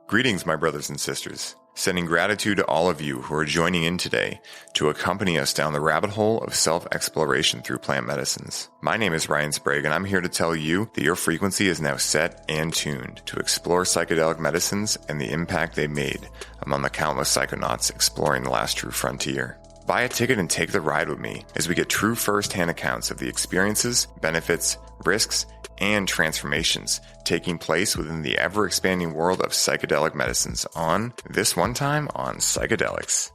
Greetings, my brothers and sisters. Sending gratitude to all of you who are joining in today to accompany us down the rabbit hole of self-exploration through plant medicines. My name is Ryan Sprague, and I'm here to tell you that your frequency is now set and tuned to explore psychedelic medicines and the impact they made among the countless psychonauts exploring the last true frontier. Buy a ticket and take the ride with me as we get true first-hand accounts of the experiences, benefits, risks, and transformations taking place within the ever-expanding world of psychedelic medicines on This One Time on Psychedelics.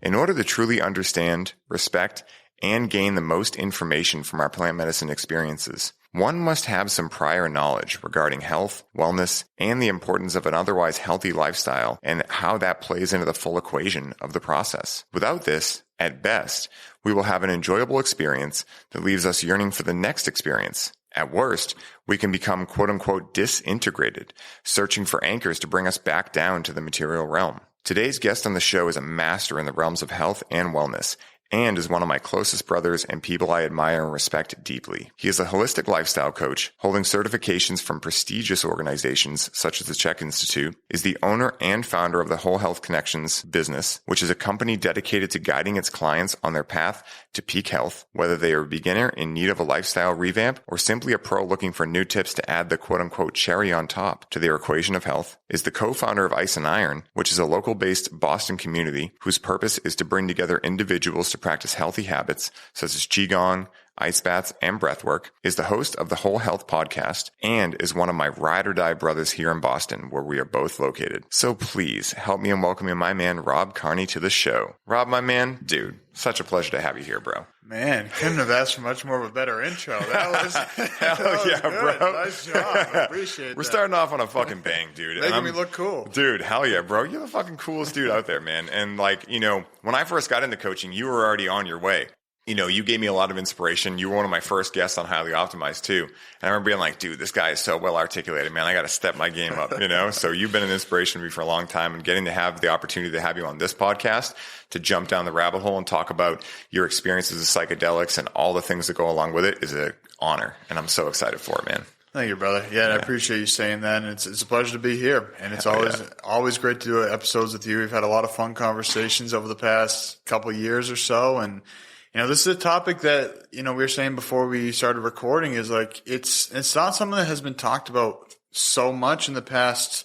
In order to truly understand, respect, and gain the most information from our plant medicine experiences, one must have some prior knowledge regarding health, wellness, and the importance of an otherwise healthy lifestyle and how that plays into the full equation of the process. Without this, at best, we will have an enjoyable experience that leaves us yearning for the next experience. At worst, we can become quote-unquote disintegrated, searching for anchors to bring us back down to the material realm. Today's guest on the show is a master in the realms of health and wellness, and is one of my closest brothers and people I admire and respect deeply. He is a holistic lifestyle coach, holding certifications from prestigious organizations such as the CHEK Institute, is the owner and founder of the Whole Health Connections business, which is a company dedicated to guiding its clients on their path to peak health, whether they are a beginner in need of a lifestyle revamp or simply a pro looking for new tips to add the quote-unquote cherry on top to their equation of health, is the co-founder of Ice and Iron, which is a local-based Boston community whose purpose is to bring together individuals to practice healthy habits such as qigong, ice baths, and breathwork, is the host of the Whole Health podcast, and is one of my ride or die brothers here in Boston, where we are both located. So please help me in welcoming my man, Rob Carney, to the show. Rob, my man, dude, such a pleasure to have you here, bro. Man, couldn't have asked for much more of a better intro. That was hell yeah, good. Bro. Nice job. I appreciate that. We're starting off on a fucking bang, dude. Making me look cool. Dude, hell yeah, bro. You're the fucking coolest dude out there, man. And like, you know, when I first got into coaching, you were already on your way. You know, you gave me a lot of inspiration. You were one of my first guests on Highly Optimized too. And I remember being like, dude, this guy is so well articulated, man. I got to step my game up, you know? So you've been an inspiration to me for a long time, and getting to have the opportunity to have you on this podcast to jump down the rabbit hole and talk about your experiences with psychedelics and all the things that go along with it is an honor. And I'm so excited for it, man. Thank you, brother. Yeah, I appreciate you saying that. And it's a pleasure to be here. And it's always great to do episodes with you. We've had a lot of fun conversations over the past couple of years or so. And you know, this is a topic that, you know, we were saying before we started recording is like, it's not something that has been talked about so much in the past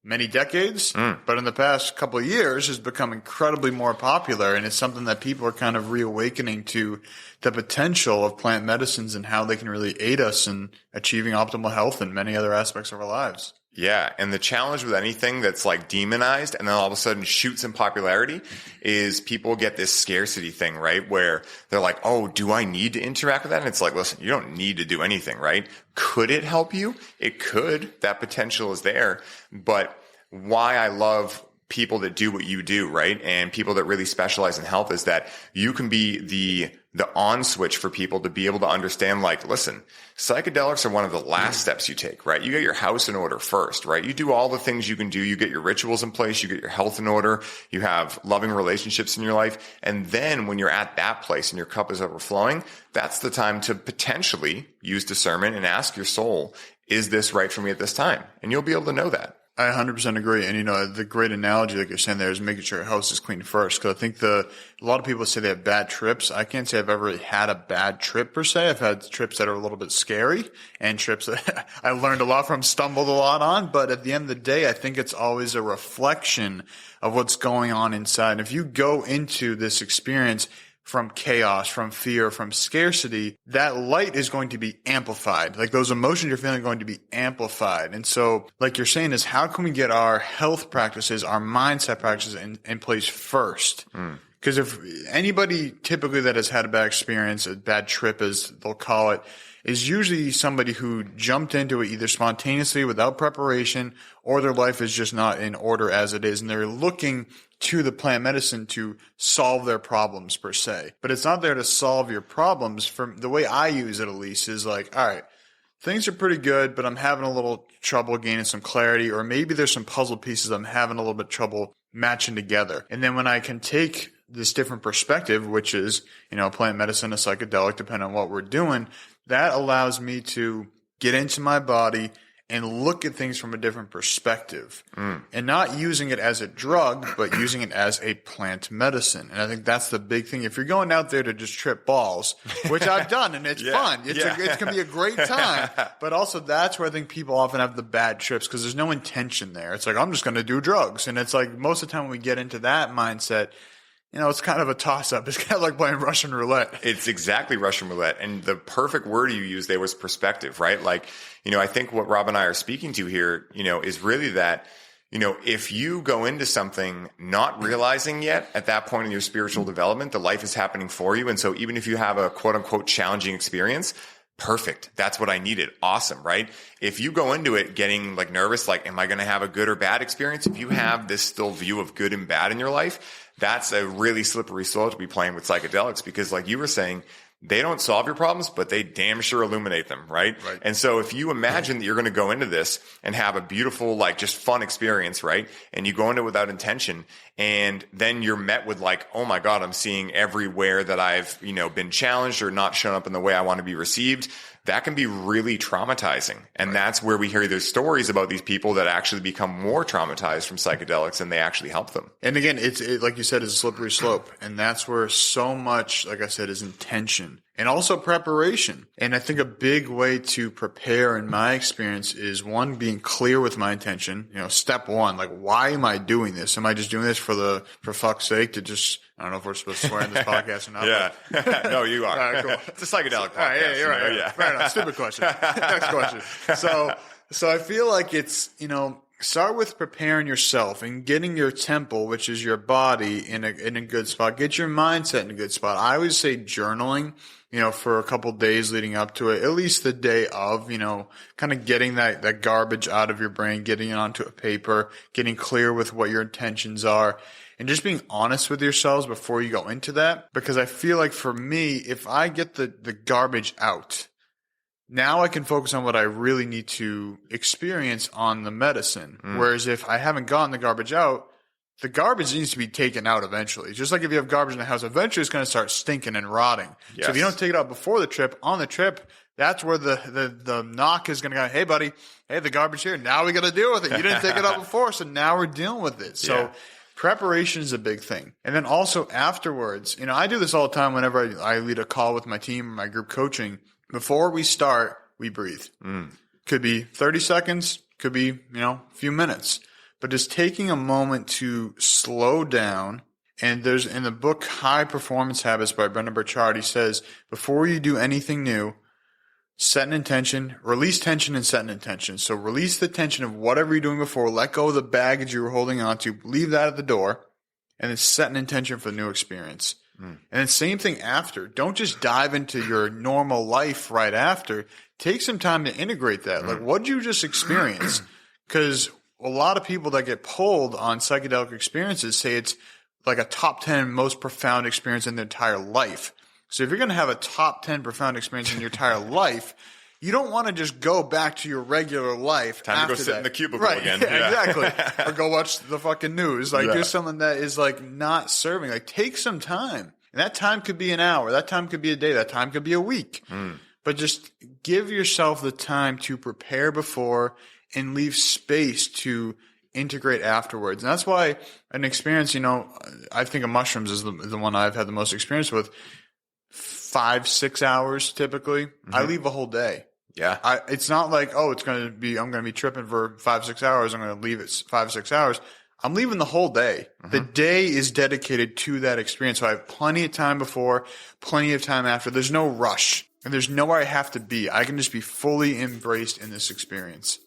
many decades, but in the past couple of years has become incredibly more popular. And it's something that people are kind of reawakening to the potential of plant medicines and how they can really aid us in achieving optimal health and many other aspects of our lives. Yeah. And the challenge with anything that's like demonized and then all of a sudden shoots in popularity is people get this scarcity thing, right? Where they're like, oh, do I need to interact with that? And it's like, listen, you don't need to do anything, right? Could it help you? It could. That potential is there. But why I love people that do what you do, right? And people that really specialize in health is that you can be the on switch for people to be able to understand, like, listen, psychedelics are one of the last steps you take, right? You get your house in order first, right? You do all the things you can do. You get your rituals in place. You get your health in order. You have loving relationships in your life. And then when you're at that place and your cup is overflowing, that's the time to potentially use discernment and ask your soul, is this right for me at this time? And you'll be able to know that. I 100% agree. And, you know, the great analogy, like you're saying there, is making sure your house is clean first. Because I think a lot of people say they have bad trips. I can't say I've ever had a bad trip per se. I've had trips that are a little bit scary and trips that I learned a lot from, stumbled a lot on. But at the end of the day, I think it's always a reflection of what's going on inside. And if you go into this experience from chaos, from fear, from scarcity, that light is going to be amplified. Like those emotions you're feeling are going to be amplified. And so, like you're saying, is how can we get our health practices, our mindset practices in place first? Because if anybody typically that has had a bad experience, a bad trip as they'll call it, is usually somebody who jumped into it either spontaneously without preparation, or their life is just not in order as it is. And they're looking to the plant medicine to solve their problems per se. But it's not there to solve your problems. From the way I use it, at least, is like, all right, things are pretty good, but I'm having a little trouble gaining some clarity, or maybe there's some puzzle pieces I'm having a little bit trouble matching together. And then when I can take this different perspective, which is, you know, plant medicine, a psychedelic, depending on what we're doing, that allows me to get into my body and look at things from a different perspective and not using it as a drug, but using it as a plant medicine. And I think that's the big thing. If you're going out there to just trip balls, which I've done, and it's fun, it's going to be a great time. But also that's where I think people often have the bad trips because there's no intention there. It's like, I'm just going to do drugs. And it's like most of the time when we get into that mindset, it's kind of a toss-up. It's kind of like playing Russian roulette. It's exactly Russian roulette. And the perfect word you used there was perspective, right? Like, I think what Rob and I are speaking to here, is really that, if you go into something not realizing yet at that point in your spiritual development, the life is happening for you. And so even if you have a quote unquote challenging experience, perfect. That's what I needed. Awesome, right? If you go into it getting like nervous, like, am I going to have a good or bad experience? If you have this still view of good and bad in your life, that's a really slippery slope to be playing with psychedelics because like you were saying, they don't solve your problems, but they damn sure illuminate them, right? And so if you imagine that you're going to go into this and have a beautiful, like just fun experience, right? And you go into it without intention and then you're met with like, oh my God, I'm seeing everywhere that I've, been challenged or not shown up in the way I want to be received. That can be really traumatizing. And that's where we hear those stories about these people that actually become more traumatized from psychedelics and they actually help them. And again, it's like you said, it's a slippery slope. And that's where so much, like I said, is intention and also preparation. And I think a big way to prepare in my experience is one, being clear with my intention. Step one, like, why am I doing this? Am I just doing this for fuck's sake to just, I don't know if we're supposed to swear in this podcast or not. Yeah. No, you are. All right, cool. It's a psychedelic podcast. All right, yeah, you're right. Yeah. Fair enough. Stupid question. Next question. So I feel like it's, start with preparing yourself and getting your temple, which is your body, in a good spot. Get your mindset in a good spot. I always say journaling, for a couple days leading up to it, at least the day of, kind of getting that garbage out of your brain, getting it onto a paper, getting clear with what your intentions are, and just being honest with yourselves before you go into that. Because I feel like for me, if I get the garbage out, now I can focus on what I really need to experience on the medicine. Whereas if I haven't gotten the garbage out, the garbage needs to be taken out eventually. Just like if you have garbage in the house, eventually it's going to start stinking and rotting. Yes. So if you don't take it out before the trip, on the trip, that's where the knock is going to go, hey, buddy, hey, the garbage here. Now we got to deal with it. You didn't take it out before, so now we're dealing with it. So preparation is a big thing. And then also afterwards, I do this all the time whenever I lead a call with my team or my group coaching. Before we start, we breathe. Could be 30 seconds, could be, a few minutes. But just taking a moment to slow down. And there's in the book High Performance Habits by Brendon Burchard, he says, before you do anything new, set an intention, release tension and set an intention. So release the tension of whatever you're doing before, let go of the baggage you were holding on to, leave that at the door, and then set an intention for the new experience. And then same thing after. Don't just dive into your normal life right after. Take some time to integrate that. Like, what did you just experience? Because a lot of people that get pulled on psychedelic experiences say it's like a top 10 most profound experience in their entire life. So if you're going to have a top 10 profound experience in your entire life, you don't want to just go back to your regular life. Time to go sit in the cubicle again. Yeah, exactly. Or go watch the fucking news. Like, do something that is like not serving. Like, take some time. And that time could be an hour. That time could be a day. That time could be a week. But just give yourself the time to prepare before and leave space to integrate afterwards. And that's why an experience, I think of mushrooms is the one I've had the most experience with. 5-6 hours typically. I leave a whole day. Yeah. It's not like, I'm going to be tripping for 5-6 hours. I'm going to leave it 5-6 hours. I'm leaving the whole day. The day is dedicated to that experience. So I have plenty of time before, plenty of time after. There's no rush and there's nowhere I have to be. I can just be fully embraced in this experience.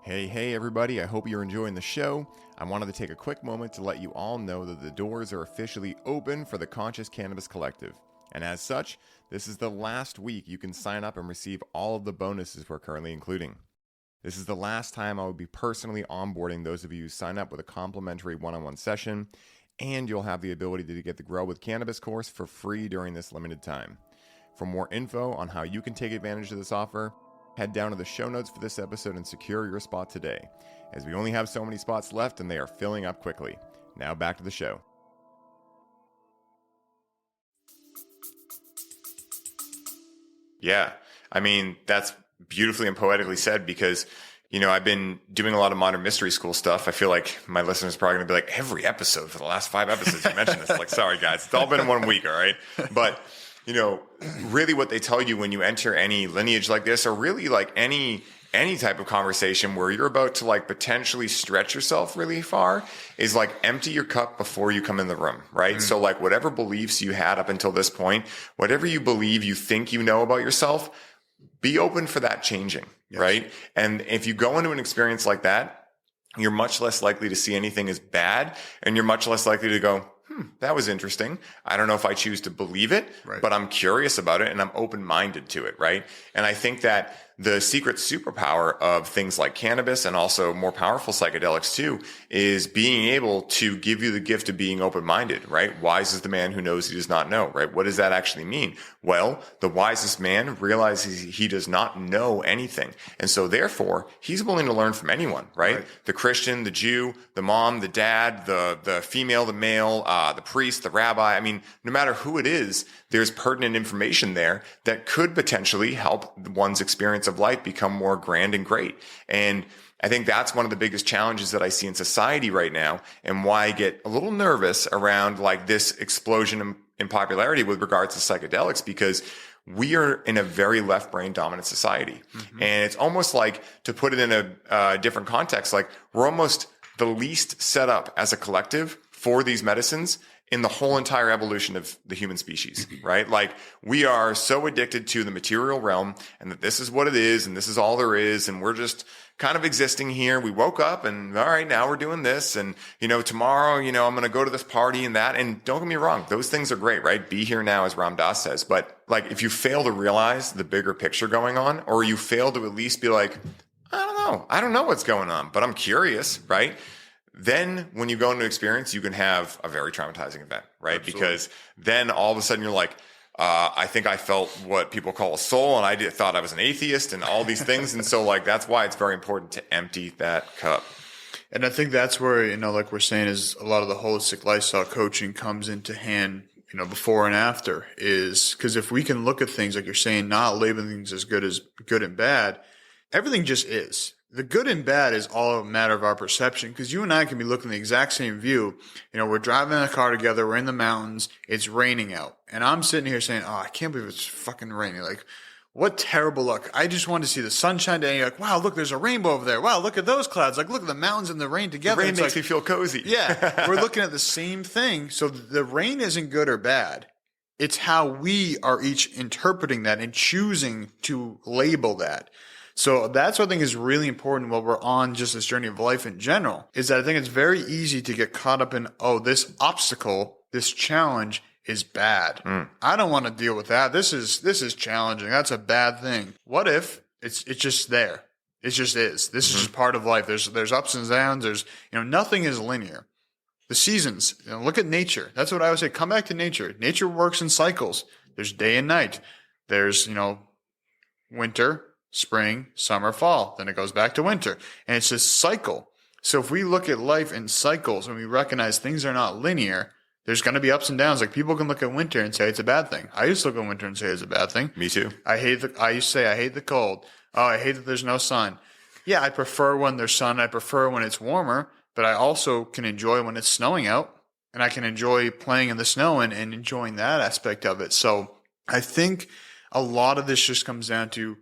Hey everybody, I hope you're enjoying the show. I wanted to take a quick moment to let you all know that the doors are officially open for the Conscious Cannabis Collective. And as such, this is the last week you can sign up and receive all of the bonuses we're currently including. This is the last time I will be personally onboarding those of you who sign up with a complimentary one-on-one session, and you'll have the ability to get the Grow with Cannabis course for free during this limited time. For more info on how you can take advantage of this offer, head down to the show notes for this episode and secure your spot today, as we only have so many spots left and they are filling up quickly. Now back to the show. Yeah. I mean, that's beautifully and poetically said because, I've been doing a lot of modern mystery school stuff. I feel like my listeners are probably going to be like, every episode for the last 5 episodes you mentioned this. Like, sorry guys, it's all been in 1 week. All right. But, really what they tell you when you enter any lineage like this, or really like any type of conversation where you're about to like potentially stretch yourself really far, is like empty your cup before you come in the room, right? Mm-hmm. So like whatever beliefs you had up until this point, whatever you believe you think you know about yourself, be open for that changing, yes. Right? And if you go into an experience like that, you're much less likely to see anything as bad, and you're much less likely to go, that was interesting. I don't know if I choose to believe it, right. But I'm curious about it and I'm open-minded to it, right? And I think that the secret superpower of things like cannabis and also more powerful psychedelics too is being able to give you the gift of being open-minded, right? Wise is the man who knows he does not know, right? What does that actually mean? Well, the wisest man realizes he does not know anything. And so therefore, he's willing to learn from anyone, right? The Christian, the Jew, the mom, the dad, the female, the male, the priest, the rabbi. I mean, no matter who it is, there's pertinent information there that could potentially help one's experience of life become more grand and great. And I think that's one of the biggest challenges that I see in society right now, and why I get a little nervous around like this explosion in popularity with regards to psychedelics, because we are in a very left brain dominant society. Mm-hmm. And it's almost like, to put it in a different context, like we're almost the least set up as a collective for these medicines in the whole entire evolution of the human species, right? Like we are so addicted to the material realm, and that this is what it is and this is all there is, and we're just kind of existing here. We woke up and all right, now we're doing this, and tomorrow, I'm going to go to this party and that. And don't get me wrong, those things are great, right? Be here now, as Ram Dass says. But like, if you fail to realize the bigger picture going on, or you fail to at least be like, I don't know what's going on, but I'm curious, right? Then when you go into experience, you can have a very traumatizing event, right? Absolutely. Because then all of a sudden you're like, I think I felt what people call a soul, and I thought I was an atheist and all these things. And so like, that's why it's very important to empty that cup. And I think that's where, like we're saying, is a lot of the holistic lifestyle coaching comes into hand, before and after, is because if we can look at things, like you're saying, not labeling things as good and bad, everything just is. The good and bad is all a matter of our perception, because you and I can be looking at the exact same view. We're driving in a car together. We're in the mountains. It's raining out. And I'm sitting here saying, I can't believe it's fucking raining. Like, what terrible luck. I just wanted to see the sunshine today. And you're like, wow, look, there's a rainbow over there. Wow, look at those clouds. Like, look at the mountains and the rain together. The rain makes me feel cozy. Yeah. We're looking at the same thing. So the rain isn't good or bad. It's how we are each interpreting that and choosing to label that. So that's what I think is really important while we're on just this journey of life in general, is that I think it's very easy to get caught up in, this obstacle, this challenge is bad. I don't want to deal with that. This is challenging. That's a bad thing. What if it's just there? It just is. This is just part of life. There's ups and downs. There's, nothing is linear. The seasons, look at nature. That's what I would say. Come back to nature. Nature works in cycles. There's day and night. There's, winter, spring, summer, fall. Then it goes back to winter. And it's this cycle. So if we look at life in cycles and we recognize things are not linear, there's going to be ups and downs. Like, people can look at winter and say it's a bad thing. I used to look at winter and say it's a bad thing. Me too. I used to say I hate the cold. Oh, I hate that there's no sun. Yeah, I prefer when there's sun. I prefer when it's warmer, but I also can enjoy when it's snowing out, and I can enjoy playing in the snow and enjoying that aspect of it. So I think a lot of this just comes down to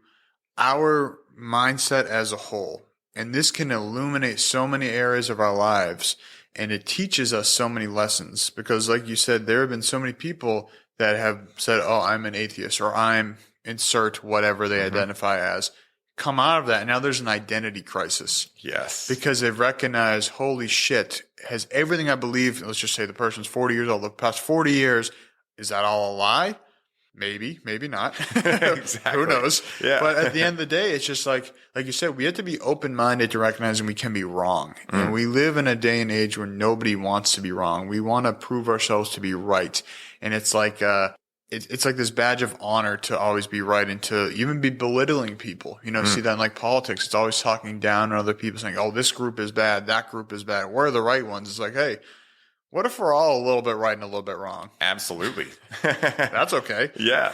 our mindset as a whole. And this can illuminate so many areas of our lives, and it teaches us so many lessons, because like you said, there have been so many people that have said, I'm an atheist, or I'm insert whatever they identify as, come out of that. And now there's an identity crisis. Yes. Because they've recognized, holy shit, has everything I believe, let's just say the person's 40 years old, the past 40 years, is that all a lie? Maybe, maybe not. Exactly. Who knows? Yeah. But at the end of the day, it's just like you said, we have to be open-minded to recognizing we can be wrong. And we live in a day and age where nobody wants to be wrong. We want to prove ourselves to be right. And it's like, it's like this badge of honor to always be right, and to even be belittling people. See that in like politics. It's always talking down on other people, saying, this group is bad, that group is bad. We're the right ones. It's like, hey, What if we're all a little bit right and a little bit wrong? Absolutely. That's okay. Yeah.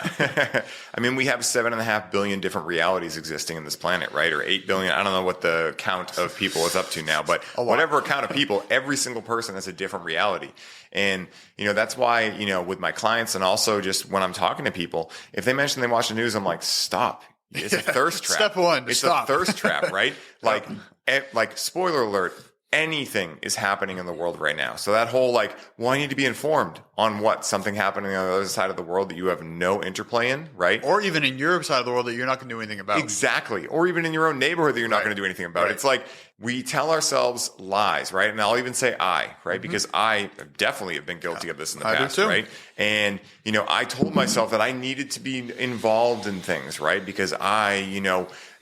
I mean, we have 7.5 billion different realities existing in this planet, right? Or 8 billion. I don't know what the count of people is up to now, but whatever count of people, every single person has a different reality. And, that's why, with my clients and also just when I'm talking to people, if they mention they watch the news, I'm like, stop. It's a thirst trap. Step one, it's stop. a thirst trap, right? Like spoiler alert. Anything is happening in the world right now. So that whole I need to be informed on what something happening on the other side of the world that you have no interplay in, right? Or even in your side of the world that you're not going to do anything about. Exactly. Or even in your own neighborhood that you're not going to do anything about. It's like we tell ourselves lies, right? And I'll even say right? Because I definitely have been guilty of this in the past, right? And, I told myself that I needed to be involved in things, right? Because I,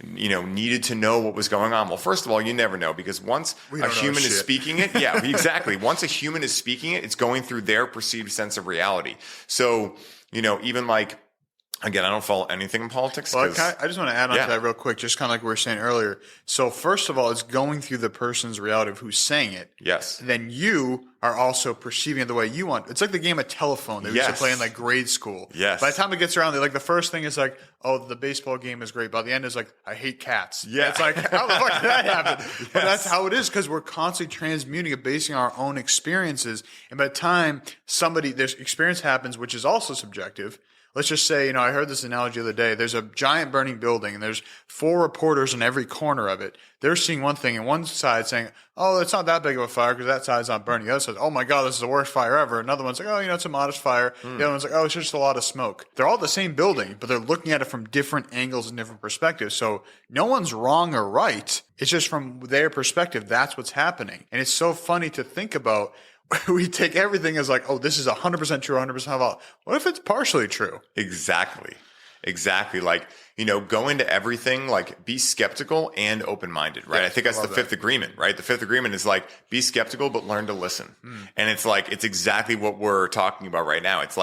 needed to know what was going on. Well, first of all, you never know because once a human is speaking it, yeah, exactly. Once a human is speaking it, it's going through their perceived sense of reality. So, even again, I don't follow anything in politics. Well, I just want to add on to that real quick, just kind of like we were saying earlier. So first of all, it's going through the person's reality of who's saying it. Yes. Then you are also perceiving it the way you want. It's like the game of telephone that we used to play in grade school. Yes. By the time it gets around, the first thing is the baseball game is great. By the end is I hate cats. Yeah. It's how the fuck did that happen? Yes. But that's how it is because we're constantly transmuting and basing our own experiences. And by the time this experience happens, which is also subjective, let's just say, I heard this analogy the other day. There's a giant burning building and there's 4 reporters in every corner of it. They're seeing one thing and one side saying, oh, it's not that big of a fire because that side's not burning. The other side, oh my God, this is the worst fire ever. Another one's like, oh, it's a modest fire. The other one's like, oh, it's just a lot of smoke. They're all the same building, but they're looking at it from different angles and different perspectives. So no one's wrong or right. It's just from their perspective, that's what's happening. And it's so funny to think about. We take everything as oh, this is 100% true, 100% false. What if it's partially true? Exactly. Go into everything, be skeptical and open-minded, right? Yeah, I think that's the fifth agreement, right? The fifth agreement is be skeptical, but learn to listen. And it's exactly what we're talking about right now. It's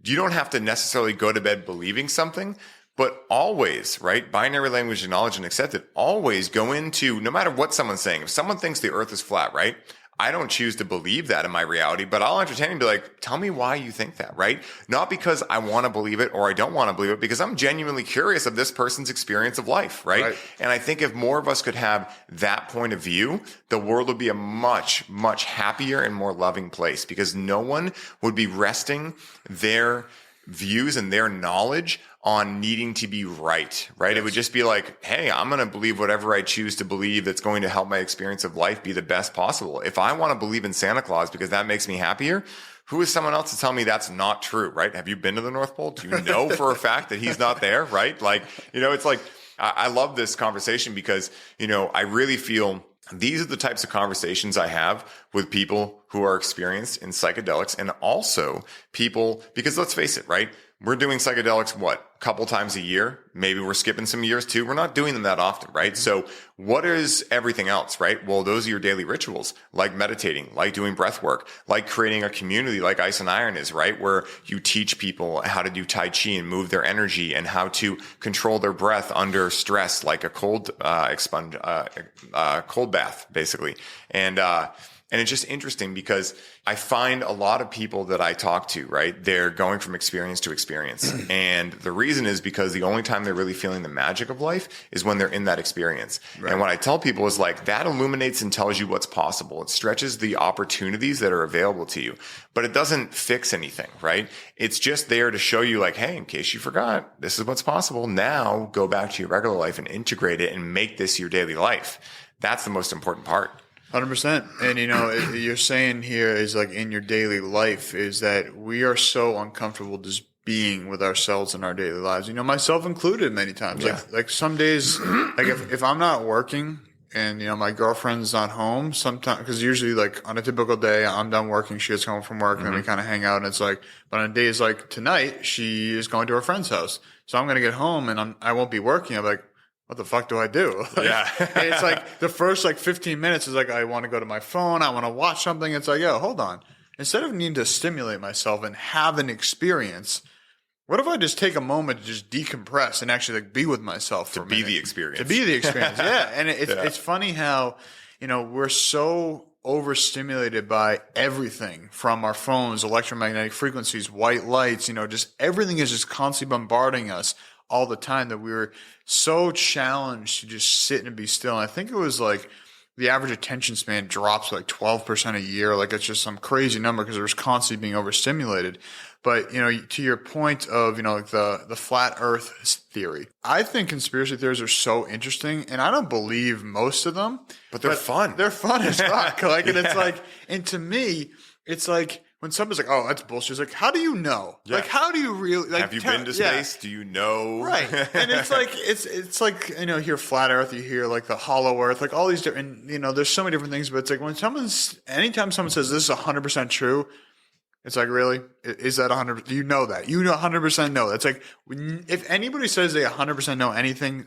you don't have to necessarily go to bed believing something, but always, right? Binary language of knowledge and accept it. Always go into, no matter what someone's saying, if someone thinks the earth is flat, right? I don't choose to believe that in my reality, but I'll entertain and be tell me why you think that, right? Not because I want to believe it or I don't want to believe it, because I'm genuinely curious of this person's experience of life, right? And I think if more of us could have that point of view, the world would be a much, much happier and more loving place because no one would be resting their views and their knowledge on needing to be right? Yes. It would just be hey, I'm going to believe whatever I choose to believe that's going to help my experience of life be the best possible. If I want to believe in Santa Claus because that makes me happier, who is someone else to tell me that's not true, right? Have you been to the North Pole? Do you know for a fact that he's not there, right? It's I love this conversation because, I really feel these are the types of conversations I have with people who are experienced in psychedelics and also people, because let's face it, right? We're doing psychedelics, a couple times a year? Maybe we're skipping some years too. We're not doing them that often, right? So what is everything else, right? Well, those are your daily rituals, like meditating, like doing breath work, like creating a community like Ice and Iron is, right? Where you teach people how to do Tai Chi and move their energy and how to control their breath under stress, like a cold bath, basically. And it's just interesting because I find a lot of people that I talk to, right, they're going from experience to experience. And the reason is because the only time they're really feeling the magic of life is when they're in that experience. Right. And what I tell people is that illuminates and tells you what's possible. It stretches the opportunities that are available to you, but it doesn't fix anything, right? It's just there to show you hey, in case you forgot, this is what's possible. Now go back to your regular life and integrate it and make this your daily life. That's the most important part. 100%. And, you're saying here is in your daily life is that we are so uncomfortable just being with ourselves in our daily lives, myself included many times. Yeah. Some days, if I'm not working and, my girlfriend's not home sometimes, because usually on a typical day, I'm done working, she gets home from work and then we kind of hang out and it's but on days like tonight, she is going to her friend's house. So I'm going to get home and I won't be working. I'm what the fuck do I do? Yeah. And it's the first 15 minutes is I want to go to my phone. I want to watch something. It's yo, hold on. Instead of needing to stimulate myself and have an experience, what if I just take a moment to just decompress and actually be with myself for a minute? To be the experience. To be the experience. Yeah. And it's funny how, we're so overstimulated by everything from our phones, electromagnetic frequencies, white lights, just everything is just constantly bombarding us all the time that we were so challenged to just sit and be still. And I think it was like the average attention span drops like 12% a year. Like it's just some crazy number because there's constantly being overstimulated. But, to your point of, like the flat earth theory, I think conspiracy theories are so interesting and I don't believe most of them, but they're fun. They're fun as fuck. Like, and it's like, and to me, it's like when somebody's like, oh, that's bullshit. It's like, how do you know? Yeah. Like, how do you really, like, have you been to space? Do you know? Right. And it's like, it's like, you hear flat earth, you hear like the hollow earth, like all these different, there's so many different things, but it's like anytime someone says this is 100% true, it's like, really? Is that 100%? Do you know that? You 100% know. It's like, if anybody says they 100% know anything,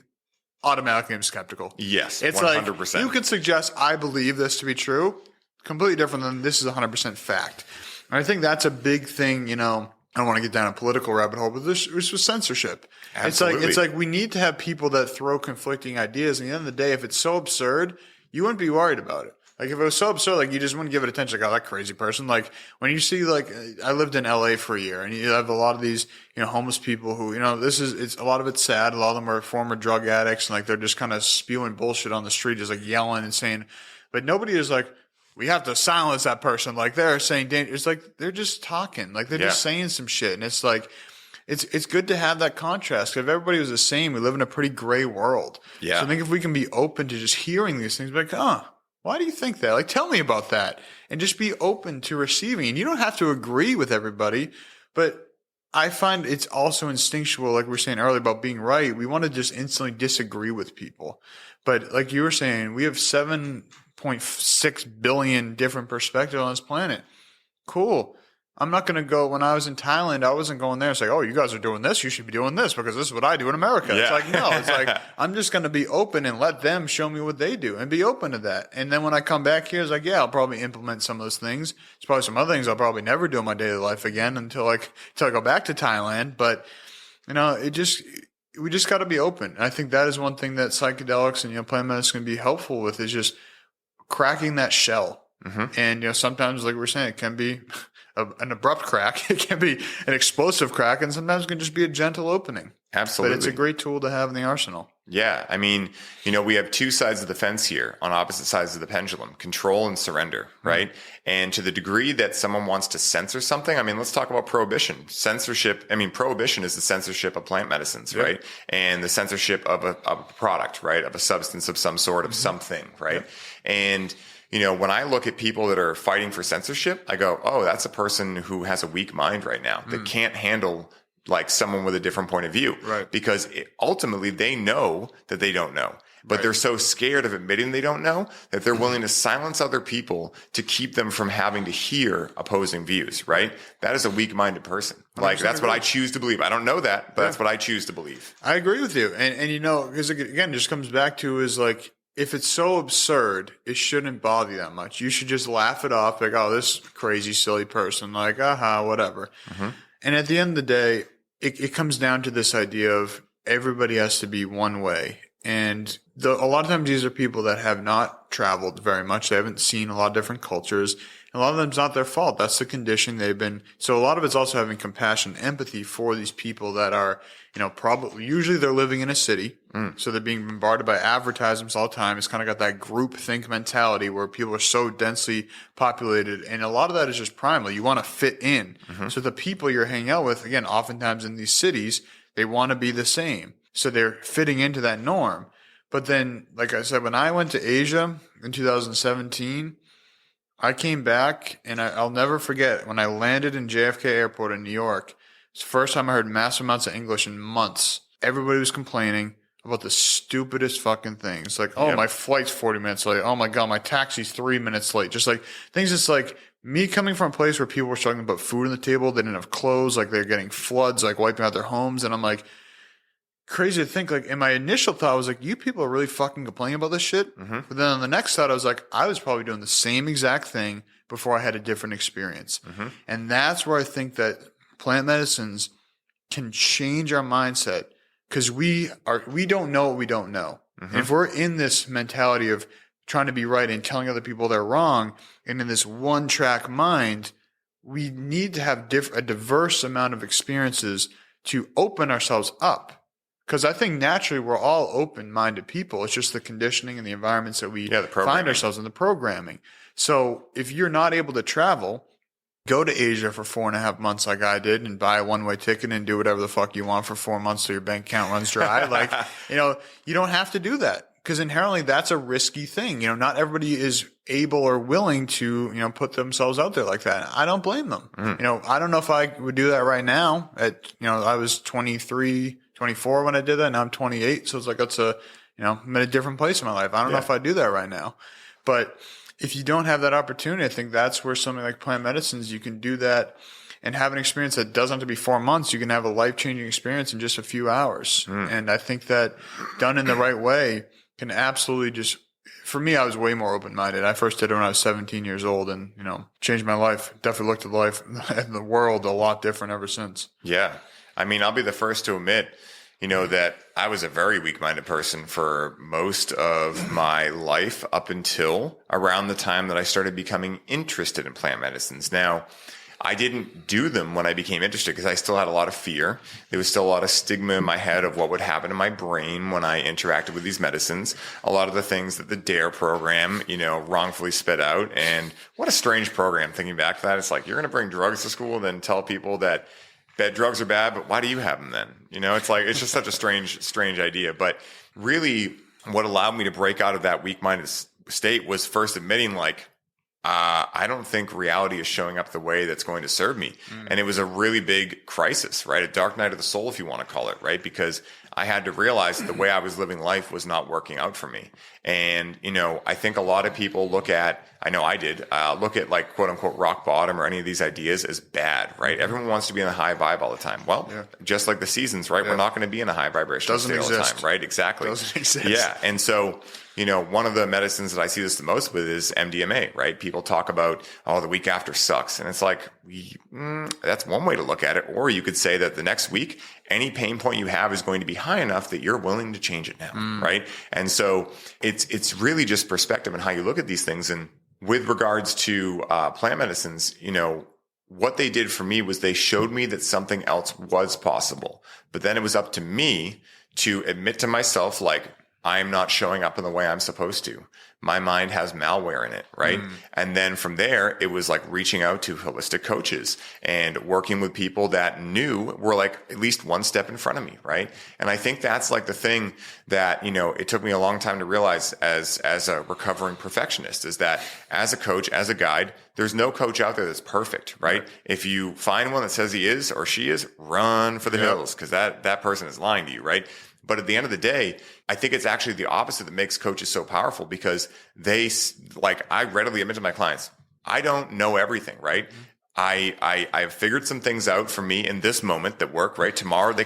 automatically I'm skeptical. Yes, it's 100%. Like, you can suggest, I believe this to be true, completely different than this is 100% fact. And I think that's a big thing, I don't want to get down a political rabbit hole, but this was censorship. Absolutely. It's like we need to have people that throw conflicting ideas. And at the end of the day, if it's so absurd, you wouldn't be worried about it. Like, if it was so absurd, like, you just wouldn't give it attention. Like, oh, that crazy person. Like, when you see, like, I lived in LA for a year and you have a lot of these, homeless people who, it's a lot of it's sad. A lot of them are former drug addicts and, like, they're just kind of spewing bullshit on the street, just, like, yelling and saying, but nobody is like, we have to silence that person. Like, they're saying, it's like, they're just talking. Like, they're just saying some shit. And it's like, it's good to have that contrast. If everybody was the same, we live in a pretty gray world. Yeah. So I think if we can be open to just hearing these things, be like, why do you think that? Like, tell me about that. And just be open to receiving. And you don't have to agree with everybody, but I find it's also instinctual, like we were saying earlier about being right. We want to just instantly disagree with people. But like you were saying, we have 7.6 billion different perspectives on this planet. Cool. I'm not going to go, when I was in Thailand, I wasn't going there and say, oh, you guys are doing this, you should be doing this because this is what I do in America. Yeah. It's like, no, it's like, I'm just going to be open and let them show me what they do and be open to that. And then when I come back here, it's like, yeah, I'll probably implement some of those things. There's probably some other things I'll probably never do in my daily life again until I go back to Thailand. But, we just got to be open. And I think that is one thing that psychedelics and, plant medicine can be helpful with is just cracking that shell. Mm-hmm. And, sometimes, like we were saying, it can be an abrupt crack. It can be an explosive crack, and sometimes it can just be a gentle opening. Absolutely. But it's a great tool to have in the arsenal. Yeah. I mean, we have two sides of the fence here on opposite sides of the pendulum, control and surrender, right? Mm-hmm. And to the degree that someone wants to censor something, let's talk about prohibition. Prohibition is the censorship of plant medicines, yeah. right? And the censorship of a product, right? Of a substance of some sort, of mm-hmm. something, right? Yeah. And when I look at people that are fighting for censorship, I go, oh, that's a person who has a weak mind right now that can't handle like someone with a different point of view. Right. Because ultimately they know that they don't know, but right. they're so scared of admitting they don't know that they're willing to silence other people to keep them from having to hear opposing views, right? That is a weak-minded person. Like, that's what I choose to believe. I don't know that, but that's what I choose to believe. I agree with you. And because again, it just comes back to is like, if it's so absurd, it shouldn't bother you that much. You should just laugh it off, like, oh, this crazy, silly person, like, whatever. Mm-hmm. And at the end of the day, it comes down to this idea of everybody has to be one way. And a lot of times these are people that have not traveled very much. They haven't seen a lot of different cultures. A lot of them, it's not their fault. That's the condition they've been. So a lot of it's also having compassion, empathy for these people that are, probably, usually they're living in a city. So they're being bombarded by advertisements all the time. It's kind of got that group think mentality where people are so densely populated. And a lot of that is just primal. You want to fit in. Mm-hmm. So the people you're hanging out with, again, oftentimes in these cities, they want to be the same. So they're fitting into that norm. But then, like I said, when I went to Asia in 2017, I came back, and I'll never forget when I landed in JFK Airport in New York. It's the first time I heard massive amounts of English in months. Everybody was complaining about the stupidest fucking things. Like, oh, my flight's 40 minutes late. Oh, my God, my taxi's 3 minutes late. Just like things that's like me coming from a place where people were struggling to put food on the table. They didn't have clothes. Like, they're getting floods, like wiping out their homes. And I'm like, crazy to think, like, in my initial thought, I was like, you people are really fucking complaining about this shit. Mm-hmm. But then on the next thought, I was like, I was probably doing the same exact thing before I had a different experience. Mm-hmm. And that's where I think that plant medicines can change our mindset because we don't know what we don't know. Mm-hmm. And if we're in this mentality of trying to be right and telling other people they're wrong. And in this one track mind, we need to have a diverse amount of experiences to open ourselves up. Because I think naturally we're all open-minded people. It's just the conditioning and the environments that we find ourselves in, the programming. So if you're not able to travel, go to Asia for 4.5 months like I did and buy a one-way ticket and do whatever the fuck you want for 4 months so your bank account runs dry. Like, you don't have to do that. Because inherently that's a risky thing. Not everybody is able or willing to, put themselves out there like that. I don't blame them. I don't know if I would do that right now. I was 23, 24 when I did that. Now I'm 28. So it's like, I'm in a different place in my life. I don't know if I do that right now. But if you don't have that opportunity, I think that's where something like plant medicines, you can do that and have an experience that doesn't have to be 4 months. You can have a life-changing experience in just a few hours. And I think that done in the right way can absolutely for me, I was way more open-minded. I first did it when I was 17 years old and, changed my life. Definitely looked at life and the world a lot different ever since. Yeah. I mean, I'll be the first to admit, that I was a very weak-minded person for most of my life up until around the time that I started becoming interested in plant medicines. Now, I didn't do them when I became interested because I still had a lot of fear. There was still a lot of stigma in my head of what would happen in my brain when I interacted with these medicines. A lot of the things that the DARE program, wrongfully spit out. And what a strange program thinking back to that. It's like, you're going to bring drugs to school and then tell people that bad drugs are bad, but why do you have them then? It's like, it's just such a strange idea. But really what allowed me to break out of that weak-minded state was first admitting I don't think reality is showing up the way that's going to serve me. And it was a really big crisis, right? A dark night of the soul, if you want to call it, right? Because I had to realize that the way I was living life was not working out for me. And, I think a lot of people look at like quote unquote rock bottom or any of these ideas as bad, right? Everyone wants to be in a high vibe all the time. Well, just like the seasons, right? We're not going to be in a high vibration state all the time, right? Exactly. Doesn't exist. Yeah. And so, one of the medicines that I see this the most with is MDMA, right? People talk about, the week after sucks. And it's like, that's one way to look at it. Or you could say that the next week, any pain point you have is going to be high enough that you're willing to change it now, right? And so it's really just perspective and how you look at these things. And with regards to plant medicines, what they did for me was they showed me that something else was possible. But then it was up to me to admit to myself, I'm not showing up in the way I'm supposed to. My mind has malware in it, right? And then from there, it was like reaching out to holistic coaches and working with people that were at least one step in front of me, right? And I think that's like the thing that, it took me a long time to realize as a recovering perfectionist is that as a coach, as a guide, there's no coach out there that's perfect, right? If you find one that says he is or she is, run for the hills because that person is lying to you, right? But at the end of the day, I think it's actually the opposite that makes coaches so powerful because I readily admit to my clients, I don't know everything, right? I've figured some things out for me in this moment that work, right? Tomorrow they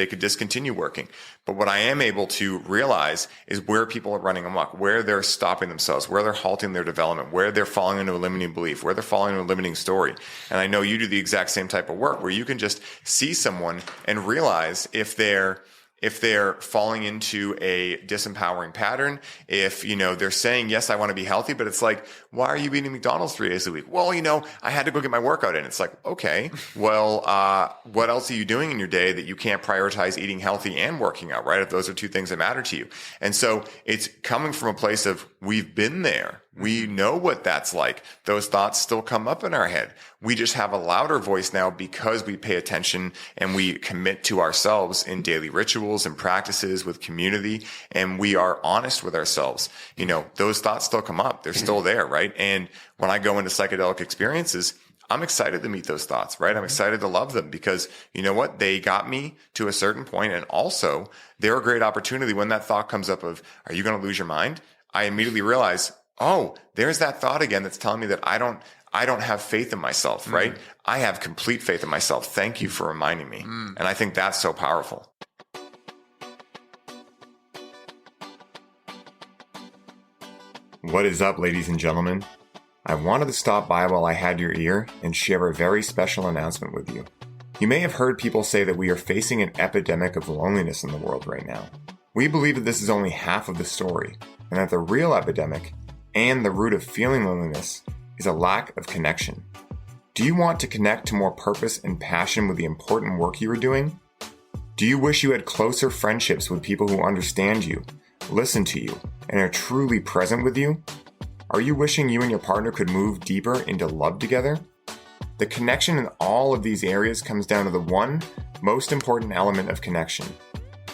could discontinue working. But what I am able to realize is where people are running amok, where they're stopping themselves, where they're halting their development, where they're falling into a limiting belief, where they're falling into a limiting story. And I know you do the exact same type of work where you can just see someone and realize if they're falling into a disempowering pattern, if, they're saying, yes, I want to be healthy, but it's like, why are you eating McDonald's 3 days a week? Well, I had to go get my workout in. It's like, okay, well, what else are you doing in your day that you can't prioritize eating healthy and working out, right? If those are two things that matter to you. And so it's coming from a place of we've been there. We know what that's like. Those thoughts still come up in our head. We just have a louder voice now because we pay attention and we commit to ourselves in daily rituals and practices with community. And we are honest with ourselves. Those thoughts still come up. They're still there, right? And when I go into psychedelic experiences, I'm excited to meet those thoughts, right? I'm excited to love them because you know what? They got me to a certain point. And also they're a great opportunity when that thought comes up of, are you going to lose your mind? I immediately realize, oh, there's that thought again that's telling me that I don't have faith in myself, right? I have complete faith in myself. Thank you for reminding me. And I think that's so powerful. What is up, ladies and gentlemen? I wanted to stop by while I had your ear and share a very special announcement with you. You may have heard people say that we are facing an epidemic of loneliness in the world right now. We believe that this is only half of the story, and that the real epidemic and the root of feeling loneliness is a lack of connection. Do you want to connect to more purpose and passion with the important work you are doing? Do you wish you had closer friendships with people who understand you, listen to you, and are truly present with you? Are you wishing you and your partner could move deeper into love together? The connection in all of these areas comes down to the one most important element of connection,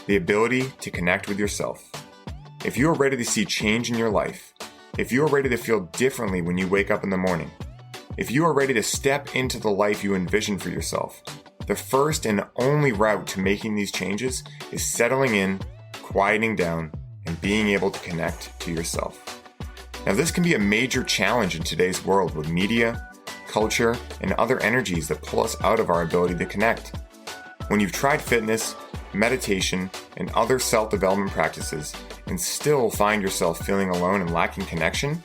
the ability to connect with yourself. If you are ready to see change in your life, if you are ready to feel differently when you wake up in the morning, if you are ready to step into the life you envision for yourself, the first and only route to making these changes is settling in, quieting down, and being able to connect to yourself. Now, this can be a major challenge in today's world with media, culture, and other energies that pull us out of our ability to connect. When you've tried fitness, meditation, and other self-development practices and still find yourself feeling alone and lacking connection,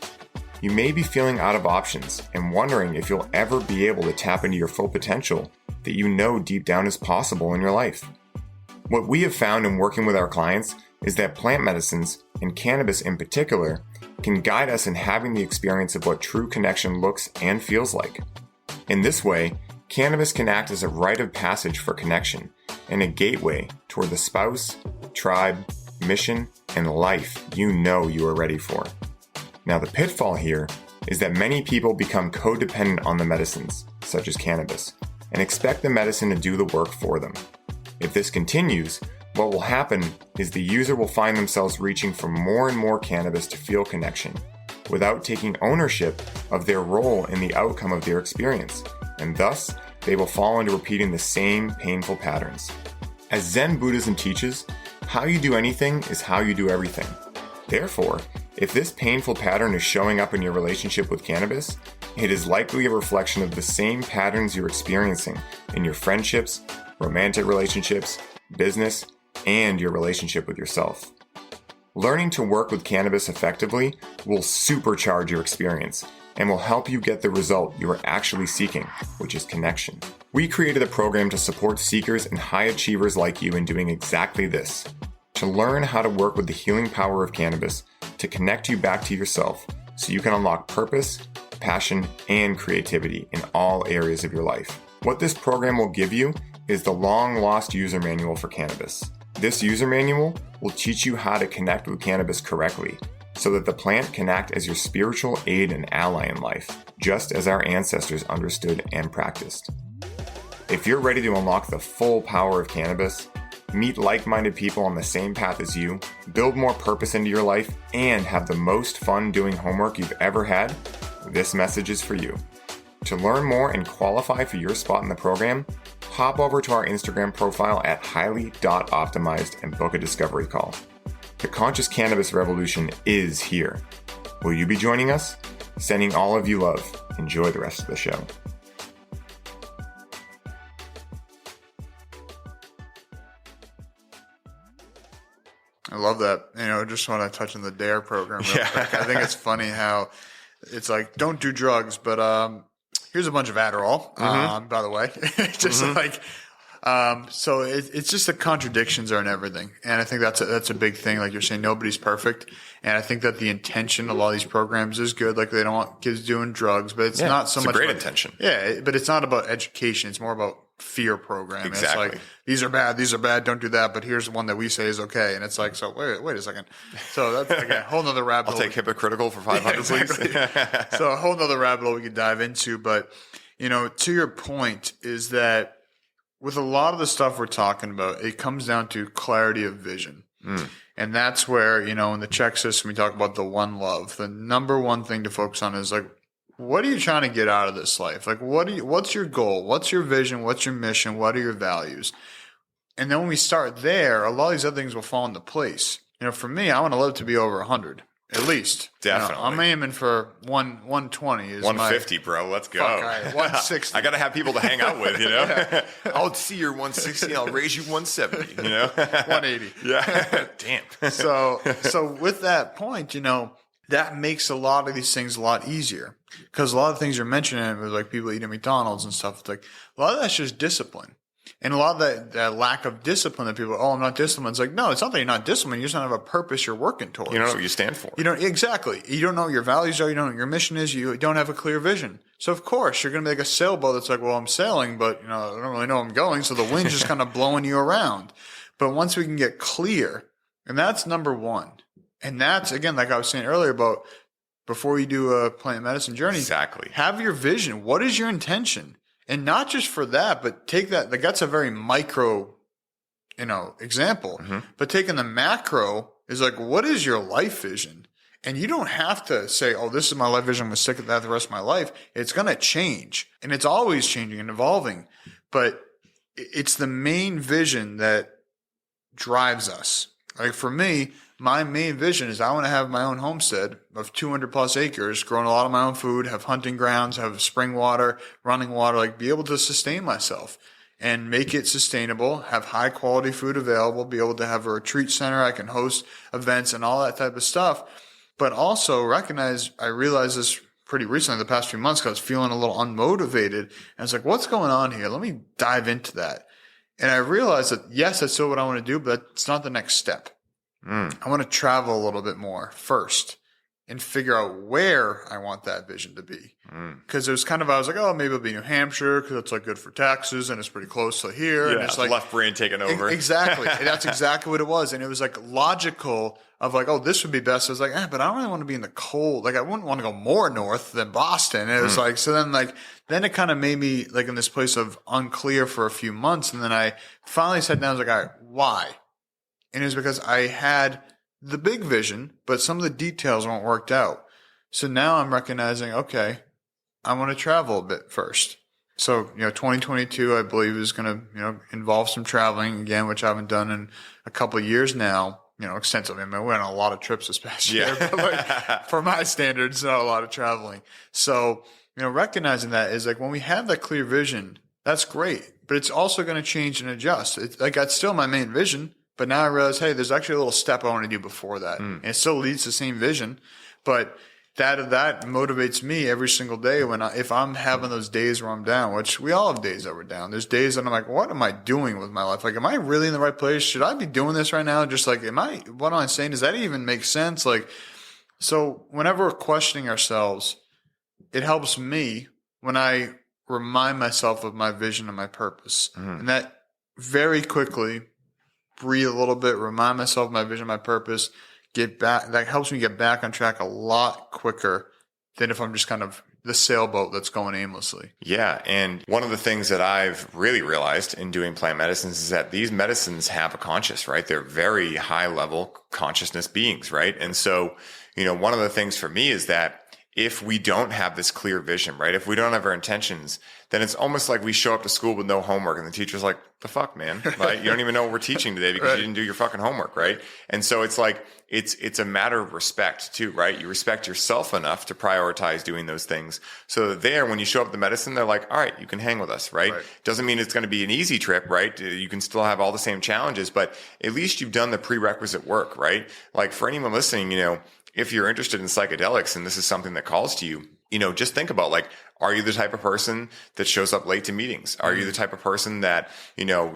you may be feeling out of options and wondering if you'll ever be able to tap into your full potential that you know deep down is possible in your life. What we have found in working with our clients is that plant medicines, and cannabis in particular, can guide us in having the experience of what true connection looks and feels like. In this way, cannabis can act as a rite of passage for connection and a gateway toward the spouse, tribe, mission, and life you know you are ready for. Now, the pitfall here is that many people become codependent on the medicines, such as cannabis, and expect the medicine to do the work for them. If this continues, what will happen is the user will find themselves reaching for more and more cannabis to feel connection, without taking ownership of their role in the outcome of their experience, and thus they will fall into repeating the same painful patterns. As Zen Buddhism teaches, how you do anything is how you do everything. Therefore, if this painful pattern is showing up in your relationship with cannabis, it is likely a reflection of the same patterns you're experiencing in your friendships, romantic relationships, business, and your relationship with yourself. Learning to work with cannabis effectively will supercharge your experience and will help you get the result you are actually seeking, which is connection. We created a program to support seekers and high achievers like you in doing exactly this. To learn how to work with the healing power of cannabis to connect you back to yourself so you can unlock purpose, passion, and creativity in all areas of your life. What this program will give you is the long-lost user manual for cannabis. This user manual will teach you how to connect with cannabis correctly so that the plant can act as your spiritual aid and ally in life, just as our ancestors understood and practiced. If you're ready to unlock the full power of cannabis, meet like-minded people on the same path as you, build more purpose into your life, and have the most fun doing homework you've ever had, this message is for you. To learn more and qualify for your spot in the program, hop over to our Instagram profile at highly.optimized and book a discovery call. The conscious cannabis revolution is here. Will you be joining us? Sending all of you love. Enjoy the rest of the show. I love that. Just want to touch on the DARE program real quick. I think it's funny how it's like, don't do drugs, but here's a bunch of Adderall, by the way. So it's just the contradictions are in everything. And I think that's a big thing. Like you're saying, nobody's perfect. And I think that the intention of a lot of these programs is good. Like they don't want kids doing drugs, but it's not so much. It's a great intention. Yeah. But it's not about education. It's more about fear programming. Exactly. It's like, these are bad, don't do that. But here's one that we say is okay. And it's like, so wait a second. So that's like a whole nother rabbit hole. I'll take hypocritical for 500, please. So a whole nother rabbit hole we could dive into. But, to your point is that with a lot of the stuff we're talking about, it comes down to clarity of vision. And that's where, in the CHEK system, we talk about the one love. The number one thing to focus on is like, what are you trying to get out of this life? Like, what's your goal? What's your vision? What's your mission? What are your values? And then when we start there, a lot of these other things will fall into place. For me, I want to live to be over 100. At least. Definitely. I'm aiming for 120 is 150, bro. Let's go. 160. I got to have people to hang out with, I'll see your 160. I'll raise you 170, 180. Yeah. Damn. So with that point, that makes a lot of these things a lot easier because a lot of things you're mentioning with like people eating McDonald's and stuff. It's like a lot of that's just discipline. And a lot of that lack of discipline that people, I'm not disciplined. It's like, no, it's not that you're not disciplined. You just don't have a purpose you're working towards. You don't know what you stand for. You don't, exactly. You don't know what your values are. You don't know what your mission is. You don't have a clear vision. So of course you're going to be like a sailboat that's like, well, I'm sailing, but I don't really know where I'm going. So the wind's just kind of blowing you around. But once we can get clear, and that's number one. And that's, again, like I was saying earlier about before you do a plant medicine journey, exactly. Have your vision. What is your intention? And not just for that, but take that, like that's a very micro, example. Mm-hmm. But taking the macro is like, what is your life vision? And you don't have to say, this is my life vision. I'm going to stick with that the rest of my life. It's going to change. And it's always changing and evolving. But it's the main vision that drives us. Like for me, my main vision is I want to have my own homestead of 200 plus acres, growing a lot of my own food, have hunting grounds, have spring water, running water, like be able to sustain myself and make it sustainable, have high quality food available, be able to have a retreat center. I can host events and all that type of stuff. But also I realized this pretty recently, the past few months, because I was feeling a little unmotivated. And I was like, what's going on here? Let me dive into that. And I realized that, yes, that's still what I want to do, but it's not the next step. I want to travel a little bit more first and figure out where I want that vision to be. Because it was I was like, maybe it'll be New Hampshire because it's like good for taxes and it's pretty close to here. Yeah, and it's like left brain taking over. Exactly. That's exactly what it was. And it was like logical of like, this would be best. I was like, but I don't really want to be in the cold. Like I wouldn't want to go more north than Boston. And it was like, so then it kind of made me like in this place of unclear for a few months. And then I finally sat down and was like, all right, why? And it was because I had the big vision, but some of the details weren't worked out. So now I'm recognizing, okay, I want to travel a bit first. So, 2022, I believe is going to, involve some traveling again, which I haven't done in a couple of years now, extensively. I mean, we went on a lot of trips this past year, but like, for my standards, not a lot of traveling. So, recognizing that is like when we have that clear vision, that's great, but it's also going to change and adjust. It's like, that's still my main vision. But now I realize, hey, there's actually a little step I want to do before that. And it still leads to the same vision. But that motivates me every single day if I'm having those days where I'm down, which we all have days that we're down. There's days that I'm like, what am I doing with my life? Like, am I really in the right place? Should I be doing this right now? Just like, what am I saying? Does that even make sense? Like, so whenever we're questioning ourselves, it helps me when I remind myself of my vision and my purpose. And that very quickly breathe a little bit, remind myself of my vision, my purpose, get back. That helps me get back on track a lot quicker than if I'm just kind of the sailboat that's going aimlessly. Yeah. And one of the things that I've really realized in doing plant medicines is that these medicines have a conscious, right? They're very high level consciousness beings, right? And so, one of the things for me is that if we don't have this clear vision, right? If we don't have our intentions, then it's almost like we show up to school with no homework and the teacher's like, the fuck, man? Like, you don't even know what we're teaching today because you didn't do your fucking homework, right? And so it's like, it's a matter of respect too, right? You respect yourself enough to prioritize doing those things so that there, when you show up to medicine, they're like, all right, you can hang with us, right? Doesn't mean it's going to be an easy trip, right? You can still have all the same challenges, but at least you've done the prerequisite work, right? Like for anyone listening, if you're interested in psychedelics and this is something that calls to you, just think about like, are you the type of person that shows up late to meetings? Are you the type of person that,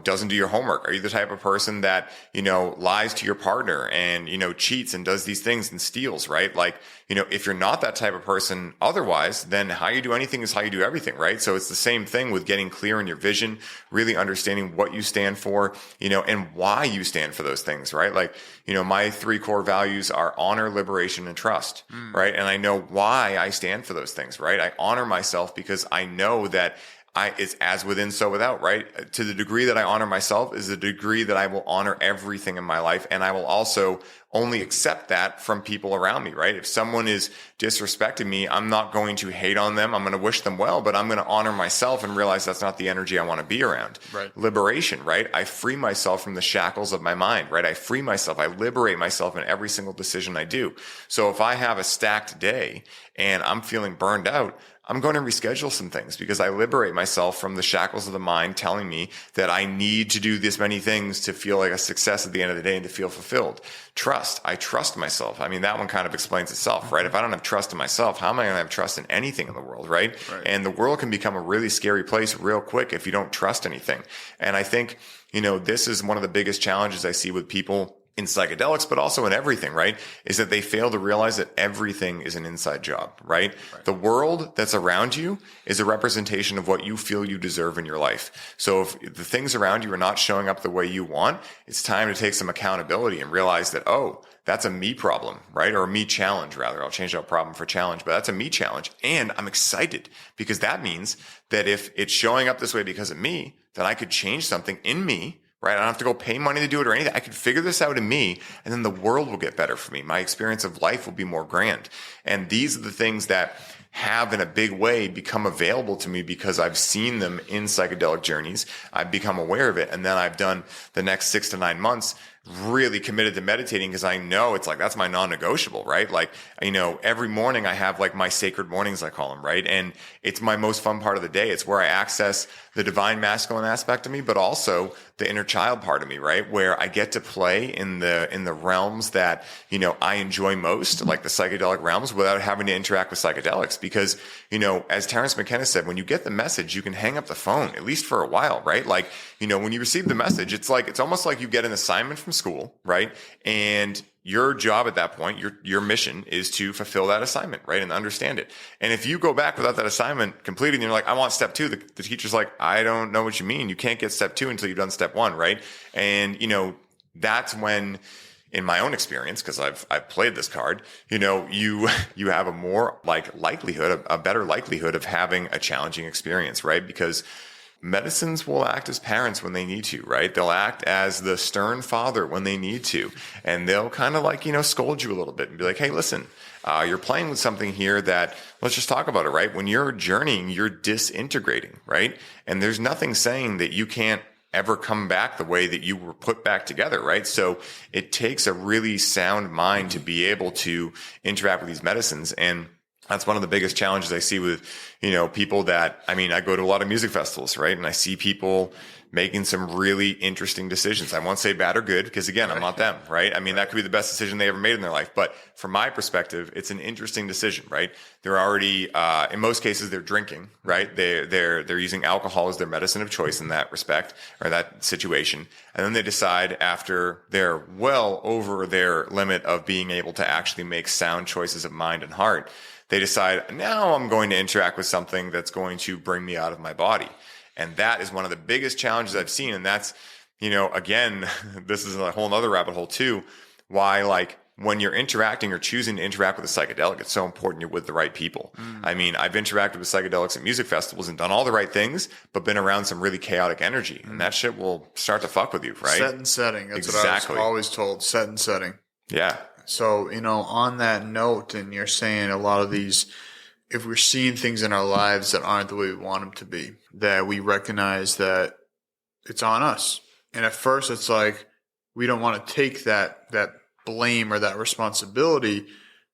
doesn't do your homework? Are you the type of person that, lies to your partner and, cheats and does these things and steals, right? Like, if you're not that type of person otherwise, then how you do anything is how you do everything, right? So it's the same thing with getting clear in your vision, really understanding what you stand for, and why you stand for those things, right? Like, my 3 core values are honor, liberation, and trust, right? And I know why I stand for those things, right? I honor myself because I know that it's as within, so without, right? To the degree that I honor myself is the degree that I will honor everything in my life. And I will also only accept that from people around me, right? If someone is disrespecting me, I'm not going to hate on them. I'm going to wish them well, but I'm going to honor myself and realize that's not the energy I want to be around. Right. Liberation, right? I free myself from the shackles of my mind, right? I free myself. I liberate myself in every single decision I do. So if I have a stacked day and I'm feeling burned out, I'm going to reschedule some things because I liberate myself from the shackles of the mind telling me that I need to do this many things to feel like a success at the end of the day and to feel fulfilled. Trust. I trust myself. I mean, that one kind of explains itself, right? If I don't have trust in myself, how am I going to have trust in anything in the world, right? And the world can become a really scary place real quick if you don't trust anything. And I think, this is one of the biggest challenges I see with people in psychedelics, but also in everything, right? Is that they fail to realize that everything is an inside job, right? The world that's around you is a representation of what you feel you deserve in your life. So if the things around you are not showing up the way you want, it's time to take some accountability and realize that, oh, that's a me problem, right? Or a me challenge, rather. I'll change out problem for challenge, but that's a me challenge. And I'm excited because that means that if it's showing up this way because of me, then I could change something in me, right? I don't have to go pay money to do it or anything. I can figure this out in me, and then the world will get better for me. My experience of life will be more grand. And these are the things that have in a big way become available to me because I've seen them in psychedelic journeys. I've become aware of it. And then I've done the next 6 to 9 months really committed to meditating because I know it's like, that's my non-negotiable, right? Like, every morning I have like my sacred mornings, I call them, right? And it's my most fun part of the day. It's where I access the divine masculine aspect of me, but also the inner child part of me, right? Where I get to play in the realms that, I enjoy most, like the psychedelic realms, without having to interact with psychedelics. Because, as Terrence McKenna said, when you get the message, you can hang up the phone, at least for a while, right? Like, when you receive the message, it's almost like you get an assignment from school, right? And your job at that point, your mission is to fulfill that assignment, right? And understand it. And if you go back without that assignment completed and you're like, I want step 2, the teacher's like, I don't know what you mean. You can't get step 2 until you've done step 1, right? And, that's when, in my own experience, because I've played this card, you have a more a better likelihood of having a challenging experience, right? Because medicines will act as parents when they need to, right? They'll act as the stern father when they need to. And they'll kind of scold you a little bit and be like, hey, listen, you're playing with something here that, let's just talk about it, right? When you're journeying, you're disintegrating, right? And there's nothing saying that you can't ever come back the way that you were put back together, right? So it takes a really sound mind to be able to interact with these medicines. And that's one of the biggest challenges I see with, people that, I go to a lot of music festivals, right? And I see people making some really interesting decisions. I won't say bad or good because, again, I'm not them, right? That could be the best decision they ever made in their life. But from my perspective, it's an interesting decision, right? They're already, in most cases, they're drinking, right? They're using alcohol as their medicine of choice in that respect or that situation. And then they decide after they're well over their limit of being able to actually make sound choices of mind and heart, they decide, now I'm going to interact with something that's going to bring me out of my body. And that is one of the biggest challenges I've seen. And that's, again, this is a whole other rabbit hole too, why when you're interacting or choosing to interact with a psychedelic, it's so important you're with the right people. I've interacted with psychedelics at music festivals and done all the right things, but been around some really chaotic energy. And that shit will start to fuck with you, right? Set and setting. That's exactly what I was always told. Set and setting. Yeah. So, on that note, and you're saying a lot of these, if we're seeing things in our lives that aren't the way we want them to be, that we recognize that it's on us. And at first it's like, we don't want to take that blame or that responsibility.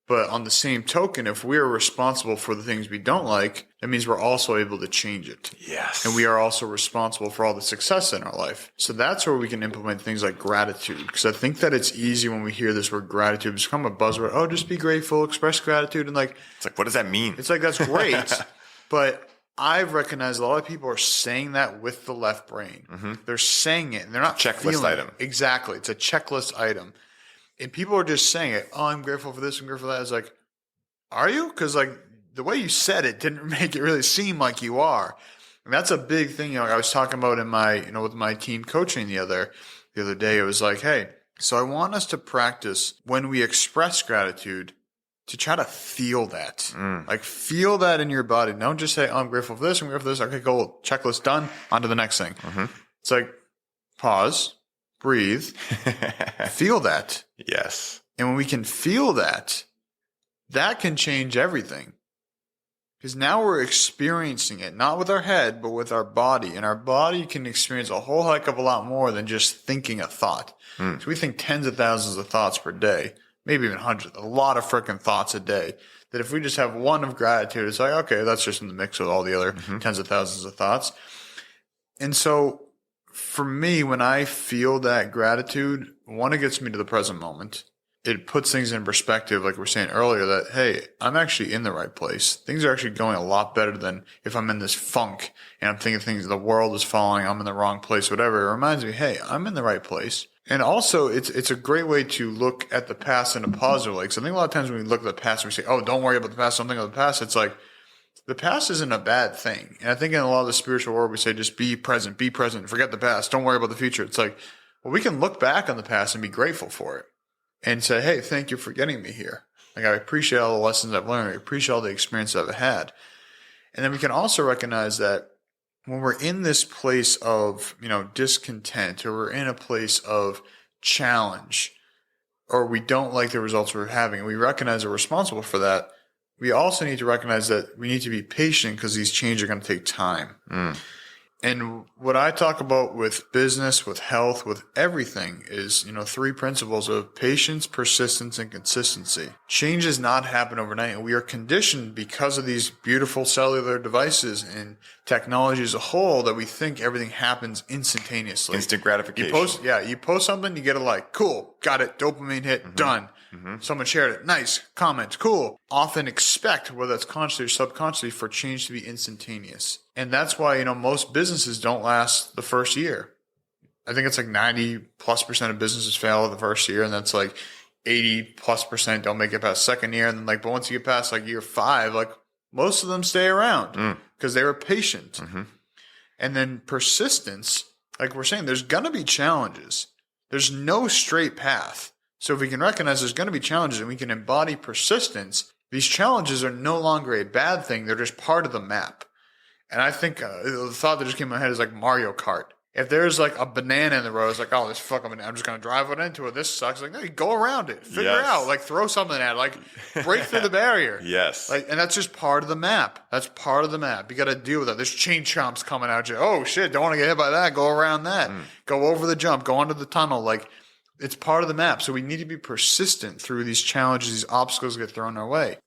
But on the same token, if we are responsible for the things we don't like, that means we're also able to change it. Yes. And we are also responsible for all the success in our life. So that's where we can implement things like gratitude. Because I think that it's easy when we hear this word gratitude, it's become a buzzword. Oh, just be grateful, express gratitude. And it's like, what does that mean? It's like, that's great. But I've recognized a lot of people are saying that with the left brain. Mm-hmm. They're saying it and they're not checklist item. Exactly. It's a checklist item. And people are just saying it. Oh, I'm grateful for this. I'm grateful for that. It's like, are you? Because the way you said it didn't make it really seem like you are. And that's a big thing. I was talking about in my, with my team coaching the other day. It was like, hey, so I want us to practice when we express gratitude to try to feel that. Feel that in your body. Don't just say, oh, I'm grateful for this. I'm grateful for this. Okay, cool. Checklist done. On to the next thing. Mm-hmm. It's like, pause. Breathe, feel that. Yes. And when we can feel that, that can change everything. Because now we're experiencing it, not with our head, but with our body. And our body can experience a whole heck of a lot more than just thinking a thought. So we think tens of thousands of thoughts per day. maybe even hundreds, a lot of freaking thoughts a day. That if we just have one of gratitude, it's like, okay, that's just in the mix with all the other tens of thousands of thoughts. And so for me, when I feel that gratitude, one, it gets me to the present moment. It puts things in perspective, like we were saying earlier, that, hey, I'm actually in the right place. Things are actually going a lot better than if I'm in this funk and I'm thinking things, the world is falling, I'm in the wrong place, whatever. It reminds me, hey, I'm in the right place. And also, it's a great way to look at the past in a positive way. Because I think a lot of times when we look at the past and we say, oh, don't worry about the past, don't think of the past. It's like, the past isn't a bad thing. And I think in a lot of the spiritual world, we say, just be present, forget the past, don't worry about the future. It's like, well, we can look back on the past and be grateful for it and say, hey, thank you for getting me here. Like, I appreciate all the lessons I've learned. I appreciate all the experience I've had. And then we can also recognize that when we're in this place of, discontent, or we're in a place of challenge, or we don't like the results we're having, and we recognize we're responsible for that, we also need to recognize that we need to be patient because these changes are going to take time. And what I talk about with business, with health, with everything is, 3 principles of patience, persistence, and consistency. Change does not happen overnight. And we are conditioned because of these beautiful cellular devices and technology as a whole that we think everything happens instantaneously. Instant gratification. You post something, you get a like, cool, got it, dopamine hit, done. Someone shared it, nice, comment, cool. Often expect, whether it's consciously or subconsciously, for change to be instantaneous. And that's why, most businesses don't last the first year. I think it's like 90+% of businesses fail the first year, and that's like 80+% don't make it past second year. And then but once you get past year 5, most of them stay around because they were patient. And then persistence, like we're saying, there's going to be challenges. There's no straight path. So if we can recognize there's going to be challenges and we can embody persistence, these challenges are no longer a bad thing. They're just part of the map. And I think the thought that just came in my head is like Mario Kart. If there's a banana in the road, it's like, oh, this fucking banana, I'm just going to drive it into it. This sucks. No, you go around it. Figure it out. Throw something at it. Break through the barrier. Yes. And that's just part of the map. That's part of the map. You got to deal with that. There's chain chomps coming at you. Oh, shit. Don't want to get hit by that. Go around that. Go over the jump. Go under the tunnel. It's part of the map. So we need to be persistent through these challenges, these obstacles get thrown our way.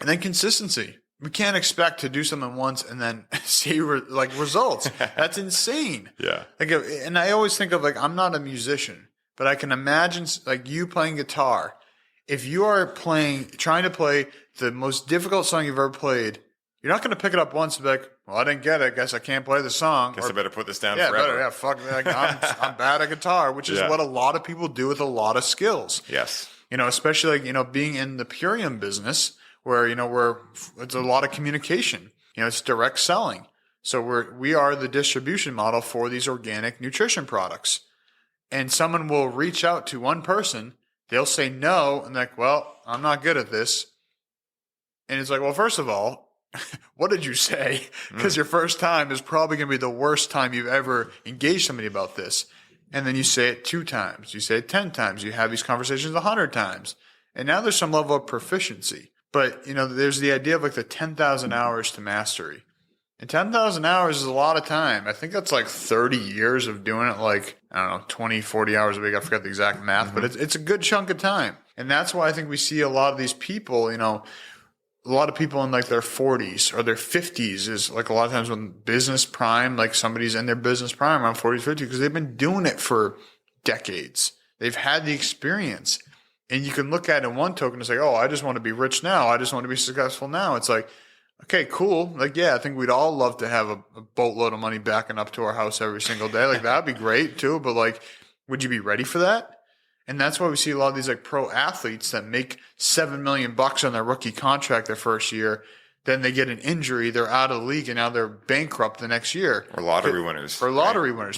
And then consistency. We can't expect to do something once and then see results. That's insane. Yeah. And I always think of I'm not a musician, but I can imagine you playing guitar. If you are trying to play the most difficult song you've ever played, you're not going to pick it up once and be like, well, I didn't get it. I guess I can't play the song. Guess I better put this down forever. Fuck. I'm bad at guitar, which is what a lot of people do with a lot of skills. Yes. Especially being in the Purium business where, it's a lot of communication. It's direct selling. So we are the distribution model for these organic nutrition products. And someone will reach out to one person. They'll say no. And well, I'm not good at this. And it's well, first of all, what did you say? Because your first time is probably going to be the worst time you've ever engaged somebody about this. And then you say it 2 times. You say it 10 times. You have these conversations 100 times. And now there's some level of proficiency. But, there's the idea of the 10,000 hours to mastery. And 10,000 hours is a lot of time. I think that's 30 years of doing it 20, 40 hours a week. I forgot the exact math, but it's a good chunk of time. And that's why I think we see a lot of these people, a lot of people in their 40s or their 50s is a lot of times when business prime, somebody's in their business prime around 40, 50, because they've been doing it for decades. They've had the experience. And you can look at it in one token and say, oh, I just want to be rich now. I just want to be successful now. It's okay, cool. I think we'd all love to have a boatload of money backing up to our house every single day. That'd be great too. But would you be ready for that? And that's why we see a lot of these pro athletes that make $7 million on their rookie contract their first year. Then they get an injury. They're out of the league and now they're bankrupt the next year. Or lottery winners.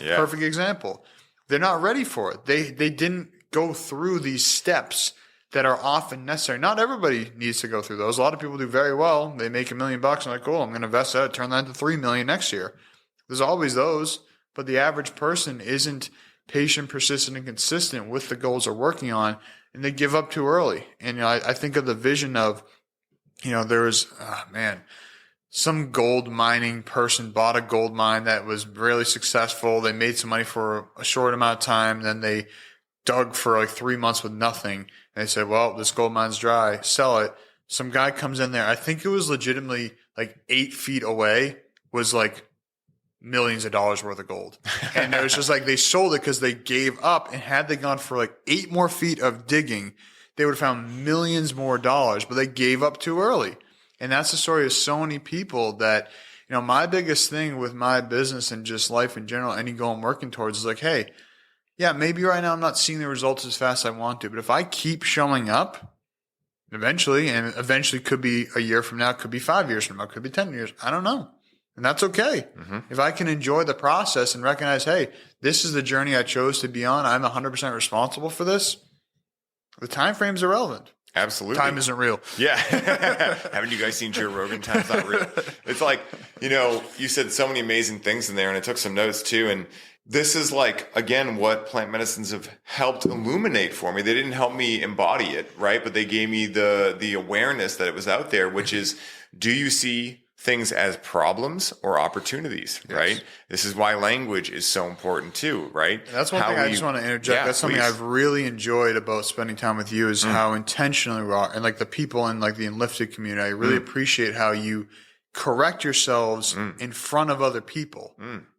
Yeah. Perfect example. They're not ready for it. They didn't go through these steps that are often necessary. Not everybody needs to go through those. A lot of people do very well. They make $1 million and cool, I'm going to invest that, turn that into $3 million next year. There's always those, but the average person isn't patient, persistent, and consistent with the goals they're working on, and they give up too early. And I think of the vision of, there was, some gold mining person bought a gold mine that was really successful. They made some money for a short amount of time. Then they dug for like 3 months with nothing. And they said, well, this gold mine's dry, sell it. Some guy comes in there. I think it was legitimately like 8 feet away was like millions of dollars worth of gold. And it was just like they sold it because they gave up. And had they gone for like 8 more feet of digging, they would have found millions more dollars, but they gave up too early. And that's the story of so many people that, my biggest thing with my business and just life in general, any goal I'm working towards is like, hey, yeah, maybe right now I'm not seeing the results as fast as I want to, but if I keep showing up eventually, and eventually could be a year from now, could be 5 years from now, could be 10 years, I don't know. And that's okay. Mm-hmm. If I can enjoy the process and recognize, hey, this is the journey I chose to be on, I'm 100% responsible for this, the time frame's irrelevant. Absolutely. Time isn't real. Yeah. Haven't you guys seen Joe Rogan? Time's not real. It's like, you said so many amazing things in there, and I took some notes too. And this is like, again, what plant medicines have helped illuminate for me. They didn't help me embody it, right? But they gave me the awareness that it was out there, which is, do you see things as problems or opportunities, yes. Right? This is why language is so important too, right? And that's one thing I just want to interject. That's something I've really enjoyed about spending time with you is how intentional we are. And like the people in like the Enlifted community, I really appreciate how you correct yourselves in front of other people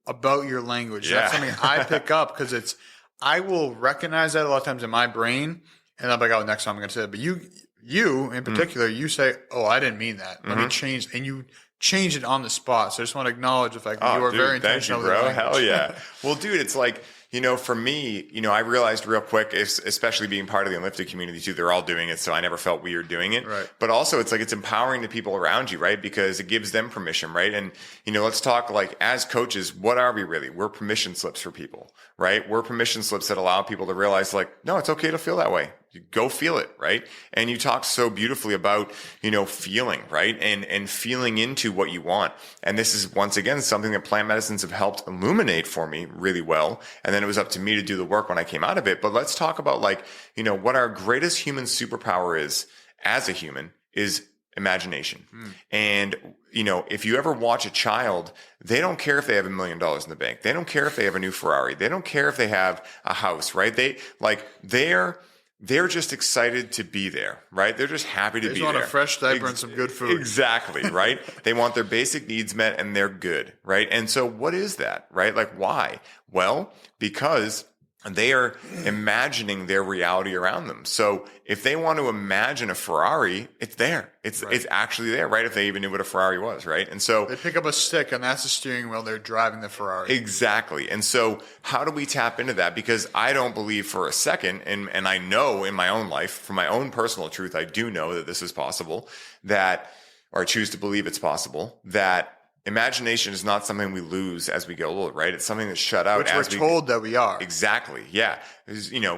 about your language. Yeah. That's something I pick up because I will recognize that a lot of times in my brain, and I'm like, oh, next time I'm going to say it. But you in particular, you say, oh, I didn't mean that. Let me change. And you change it on the spot. So I just want to acknowledge the fact that you are very intentional. Thank you, bro. Hell yeah. Well, dude, it's like, for me, I realized real quick, especially being part of the Enlifted community too, they're all doing it. So I never felt weird doing it. Right. But also it's like, it's empowering the people around you, right? Because it gives them permission, right? And, let's talk like as coaches, what are we really? We're permission slips for people, right? We're permission slips that allow people to realize like, no, it's okay to feel that way. Go feel it, right? And you talk so beautifully about, feeling, right? And feeling into what you want. And this is once again something that plant medicines have helped illuminate for me really well. And then it was up to me to do the work when I came out of it. But let's talk about like, what our greatest human superpower is as a human is imagination. And, if you ever watch a child, they don't care if they have $1 million in the bank. They don't care if they have a new Ferrari. They don't care if they have a house, right? They're just excited to be there, right? They're just happy to be there. They just want a fresh diaper and some good food. Exactly, right? They want their basic needs met and they're good, right? And so what is that, right? Like why? Well, because they are imagining their reality around them. So if they want to imagine a Ferrari, it's there. It's actually there, right? If they even knew what a Ferrari was, right? And so they pick up a stick and that's the steering wheel. They're driving the Ferrari. Exactly. And so how do we tap into that? Because I don't believe for a second, and I know in my own life, from my own personal truth, I do know that this is possible, or I choose to believe it's possible, that imagination is not something we lose as we get older, right? It's something that's shut out. Which we're told that we are. Exactly. Yeah.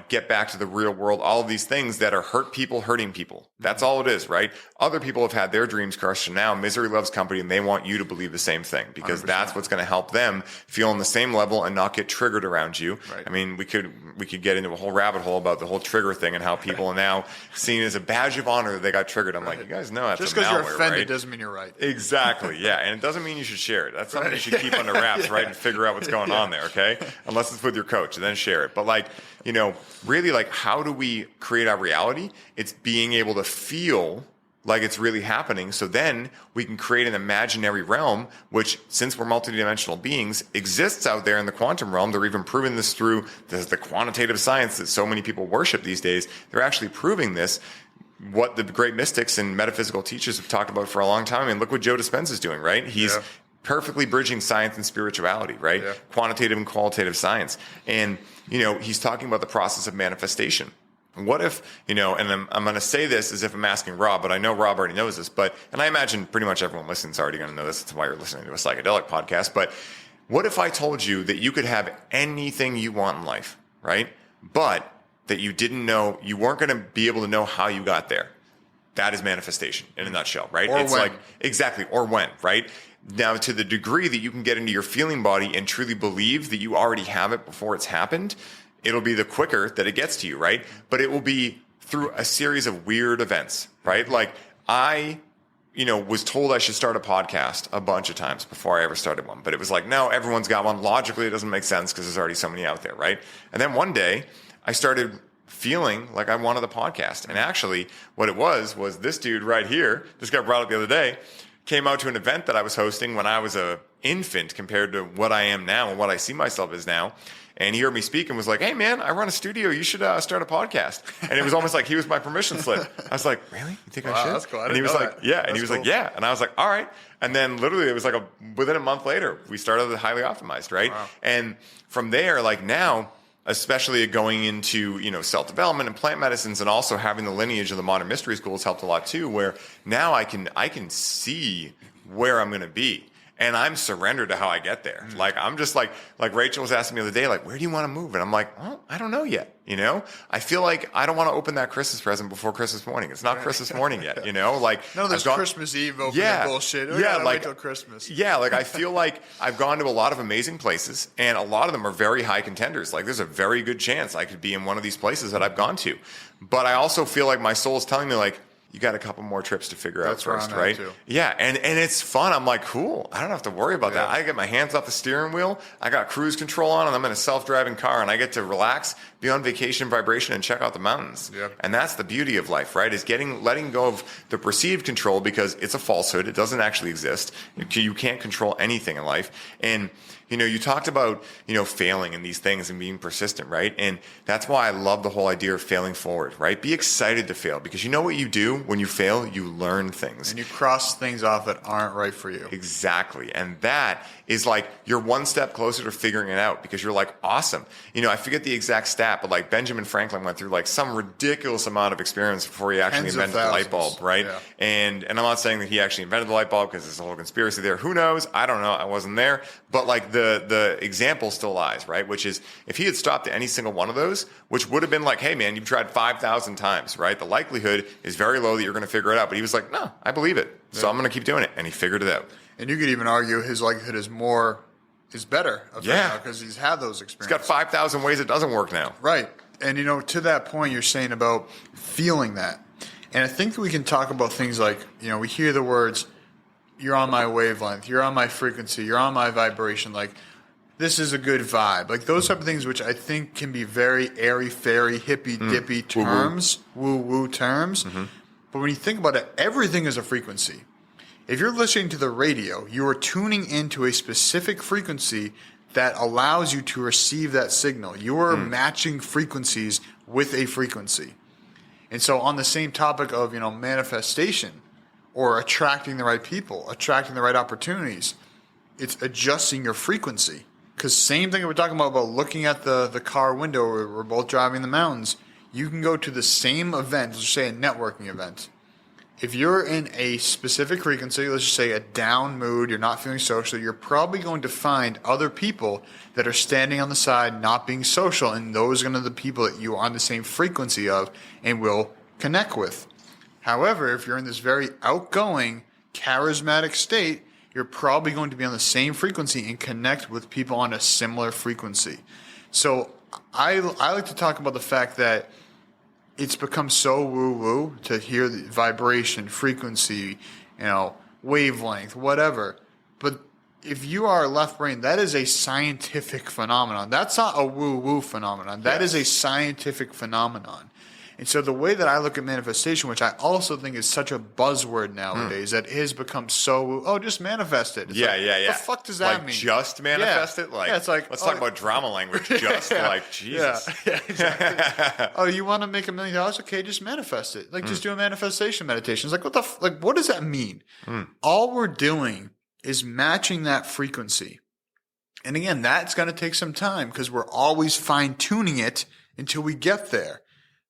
Get back to the real world. All of these things that are hurting people. That's all it is, right? Other people have had their dreams crushed, and now misery loves company, and they want you to believe the same thing because 100%. That's what's going to help them feel on the same level and not get triggered around you. Right. I mean, we could get into a whole rabbit hole about the whole trigger thing and how people are now seen as a badge of honor that they got triggered. I'm like, you guys know that's just because you're offended right? Doesn't mean you're right. Exactly. Yeah. And it doesn't mean you should share it. That's something you should keep under wraps, right? And figure out what's going on there. Okay. Unless it's with your coach, and then share it. But really like, how do we create our reality? It's being able to feel like it's really happening. So then we can create an imaginary realm, which, since we're multidimensional beings, exists out there in the quantum realm. They're even proving this through the quantitative science that so many people worship these days. They're actually proving this. What the great mystics and metaphysical teachers have talked about for a long time. I mean, look what Joe Dispenza's doing, right? He's perfectly bridging science and spirituality, right? Yeah. Quantitative and qualitative science. And, he's talking about the process of manifestation. What if, and I'm going to say this as if I'm asking Rob, but I know Rob already knows this, and I imagine pretty much everyone listening is already going to know this. That's why you're listening to a psychedelic podcast. But what if I told you that you could have anything you want in life, right? But that you didn't know, you weren't going to be able to know how you got there. That is manifestation in a nutshell, right? Or it's when. like, exactly, or when, right? Now, to the degree that you can get into your feeling body and truly believe that you already have it before it's happened, it'll be the quicker that it gets to you, right? But it will be through a series of weird events, right? Like I, was told I should start a podcast a bunch of times before I ever started one. But it was like, no, everyone's got one. Logically, it doesn't make sense because there's already so many out there, right? And then one day I started feeling like I wanted the podcast. And actually what it was this dude right here, this got brought up the other day, came out to an event that I was hosting when I was a infant compared to what I am now and what I see myself as now. And he heard me speak and was like, hey man, I run a studio. You should start a podcast. And it was almost like he was my permission slip. I was like, really? You think I should? That's cool. And he was like, yeah. And he was like, yeah. And I was like, all right. And then literally it was like within a month later, we started the Highly Optimized, right? Wow. And from there, like now, especially going into, self-development and plant medicines and also having the lineage of the modern mystery schools helped a lot too, where now I can see where I'm going to be. And I'm surrendered to how I get there. Like, I'm just like Rachel was asking me the other day, like, where do you want to move? And I'm like, well, I don't know yet. I feel like I don't want to open that Christmas present before Christmas morning. It's not Christmas morning yet, like. None of this Christmas Eve opening bullshit. Wait till Christmas. Yeah, like I feel like I've gone to a lot of amazing places and a lot of them are very high contenders. Like there's a very good chance I could be in one of these places that I've gone to. But I also feel like my soul is telling me like, you got a couple more trips to figure out first, right? Too. Yeah, and it's fun. I'm like, cool. I don't have to worry about that. I get my hands off the steering wheel. I got cruise control on, and I'm in a self-driving car, and I get to relax, be on vacation, vibration, and check out the mountains. Yep. And that's the beauty of life, right? Is letting go of the perceived control because it's a falsehood. It doesn't actually exist. You can't control anything in life. And you talked about, failing in these things and being persistent, right? And that's why I love the whole idea of failing forward, right? Be excited to fail because you know what you do when you fail? You learn things. And you cross things off that aren't right for you. Exactly. And that is like you're one step closer to figuring it out because you're like, awesome. I forget the exact stat, but like Benjamin Franklin went through like some ridiculous amount of experience before he actually invented the light bulb, right? Yeah. And I'm not saying that he actually invented the light bulb because there's a whole conspiracy there. Who knows? I don't know. I wasn't there. But like the example still lies, right? Which is if he had stopped at any single one of those, which would have been like, hey man, you've tried 5,000 times, right? The likelihood is very low that you're going to figure it out. But he was like, no, I believe it. So I'm going to keep doing it. And he figured it out. And you could even argue his likelihood is better. Because he's had those experiences. He's got 5,000 ways it doesn't work now. Right. And to that point you're saying about feeling that. And I think that we can talk about things like, we hear the words, you're on my wavelength, you're on my frequency, you're on my vibration, like this is a good vibe. Like those type of things which I think can be very airy-fairy, hippy-dippy terms, woo-woo terms. Mm-hmm. But when you think about it, everything is a frequency. If you're listening to the radio, you are tuning into a specific frequency that allows you to receive that signal. You are matching frequencies with a frequency. And so on the same topic of, manifestation or attracting the right people, attracting the right opportunities, it's adjusting your frequency. Because same thing we're talking about looking at the car window where we're both driving the mountains. You can go to the same event, let's just say a networking event. If you're in a specific frequency, let's just say a down mood, you're not feeling social, you're probably going to find other people that are standing on the side, not being social, and those are going to be the people that you are on the same frequency of and will connect with. However, if you're in this very outgoing, charismatic state, you're probably going to be on the same frequency and connect with people on a similar frequency. So I like to talk about the fact that it's become so woo-woo to hear the vibration, frequency, wavelength, whatever. But if you are left brain, that is a scientific phenomenon. That's not a woo-woo phenomenon. That is a scientific phenomenon. And so the way that I look at manifestation, which I also think is such a buzzword nowadays, that has become so, just manifest it. It's yeah. What the fuck does that mean? Just manifest it? Like, it's like, let's talk about drama language. Just like, Jesus. Yeah, exactly. You want to make $1 million? Okay, just manifest it. Like, just do a manifestation meditation. It's like, what does that mean? All we're doing is matching that frequency. And again, that's going to take some time because we're always fine-tuning it until we get there.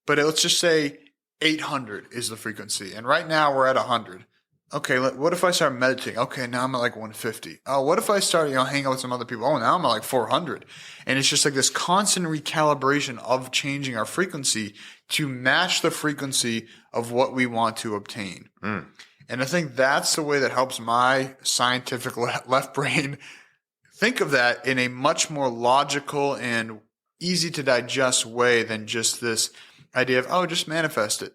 But let's just say 800 is the frequency. And right now we're at 100. Okay, what if I start meditating? Okay, now I'm at like 150. Oh, what if I start, hanging out with some other people? Oh, now I'm at like 400. And it's just like this constant recalibration of changing our frequency to match the frequency of what we want to obtain. And I think that's the way that helps my scientific left brain think of that in a much more logical and easy to digest way than just this idea of, just manifest it.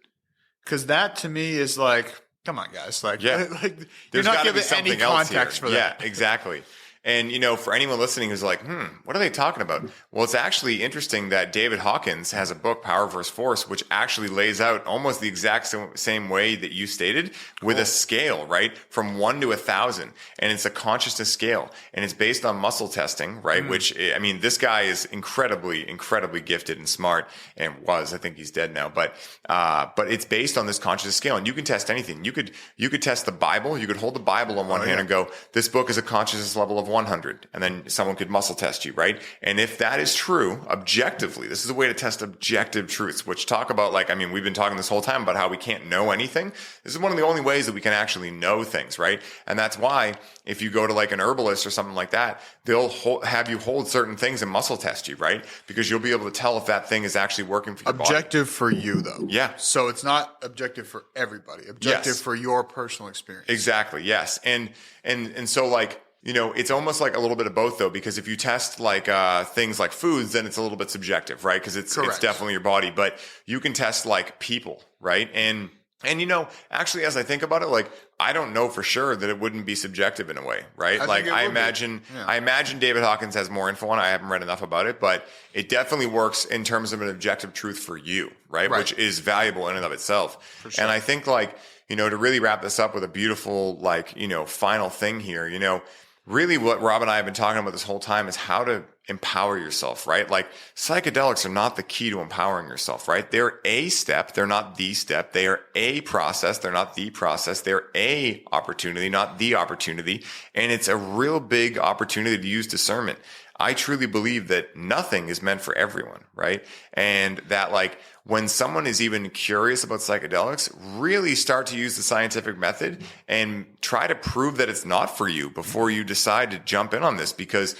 Because that to me is like, come on, guys. Like, you're not giving any context for that. Yeah, exactly. And, for anyone listening who's like, what are they talking about? Well, it's actually interesting that David Hawkins has a book, Power vs. Force, which actually lays out almost the exact same way that you stated with a scale, right? From 1 to 1,000. And it's a consciousness scale. And it's based on muscle testing, right? Which, I mean, this guy is incredibly, incredibly gifted and smart, and I think he's dead now, but it's based on this consciousness scale. And you can test anything. You could test the Bible. You could hold the Bible on one hand and go, this book is a consciousness level of 100. And then someone could muscle test you, right? And if that is true, objectively, this is a way to test objective truths, which talk about we've been talking this whole time about how we can't know anything. This is one of the only ways that we can actually know things, right? And that's why if you go to like an herbalist or something like that, they'll have you hold certain things and muscle test you, right? Because you'll be able to tell if that thing is actually working for your body. Objective for you, though. Yeah. So it's not objective for everybody. Objective for your personal experience. Exactly. Yes. And so it's almost like a little bit of both though, because if you test things like foods, then it's a little bit subjective, right? Because it's definitely your body, but you can test like people, right? And actually, as I think about it, I don't know for sure that it wouldn't be subjective in a way, right? I imagine David Hawkins has more info on it. I haven't read enough about it, but it definitely works in terms of an objective truth for you, right? Which is valuable in and of itself. For sure. And I think to really wrap this up with a beautiful, final thing here, really what Rob and I have been talking about this whole time is how to empower yourself, right? Psychedelics are not the key to empowering yourself, right? They're a step. They're not the step. They are a process. They're not the process. They're a opportunity, not the opportunity. And it's a real big opportunity to use discernment. I truly believe that nothing is meant for everyone, right? And that when someone is even curious about psychedelics, really start to use the scientific method and try to prove that it's not for you before you decide to jump in on this, because,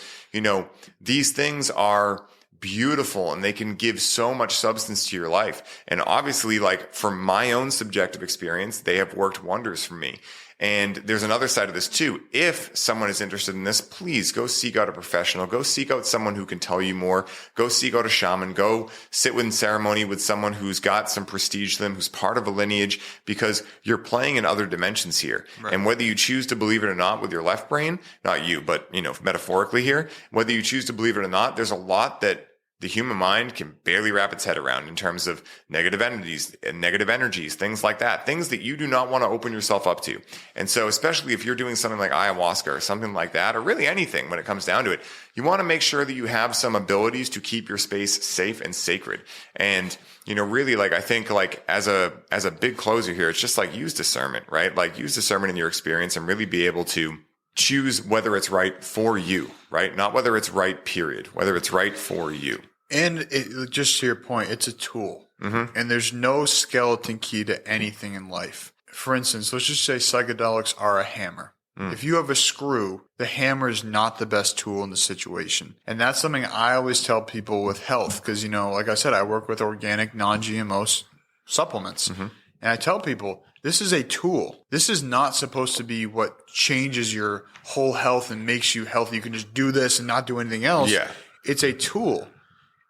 these things are beautiful and they can give so much substance to your life. And obviously, from my own subjective experience, they have worked wonders for me. And there's another side of this too. If someone is interested in this, please go seek out a professional. Go seek out someone who can tell you more. Go seek out a shaman. Go sit in ceremony with someone who's got some prestige to them, who's part of a lineage, because you're playing in other dimensions here. Right. And whether you choose to believe it or not with your left brain, not you, but metaphorically here, whether you choose to believe it or not, there's a lot that the human mind can barely wrap its head around in terms of negative energies, things like that, things that you do not want to open yourself up to. And so, especially if you're doing something like ayahuasca or something like that, or really anything when it comes down to it, you want to make sure that you have some abilities to keep your space safe and sacred. And, really, I think as a big closer here, it's just use discernment, right? Use discernment in your experience and really be able to choose whether it's right for you, right? Not whether it's right, period, whether it's right for you. And just to your point, it's a tool. Mm-hmm. And there's no skeleton key to anything in life. For instance, let's just say psychedelics are a hammer. If you have a screw, the hammer is not the best tool in the situation. And that's something I always tell people with health. Because, like I said, I work with organic, non-GMO supplements. Mm-hmm. And I tell people, this is a tool. This is not supposed to be what changes your whole health and makes you healthy. You can just do this and not do anything else. Yeah. It's a tool.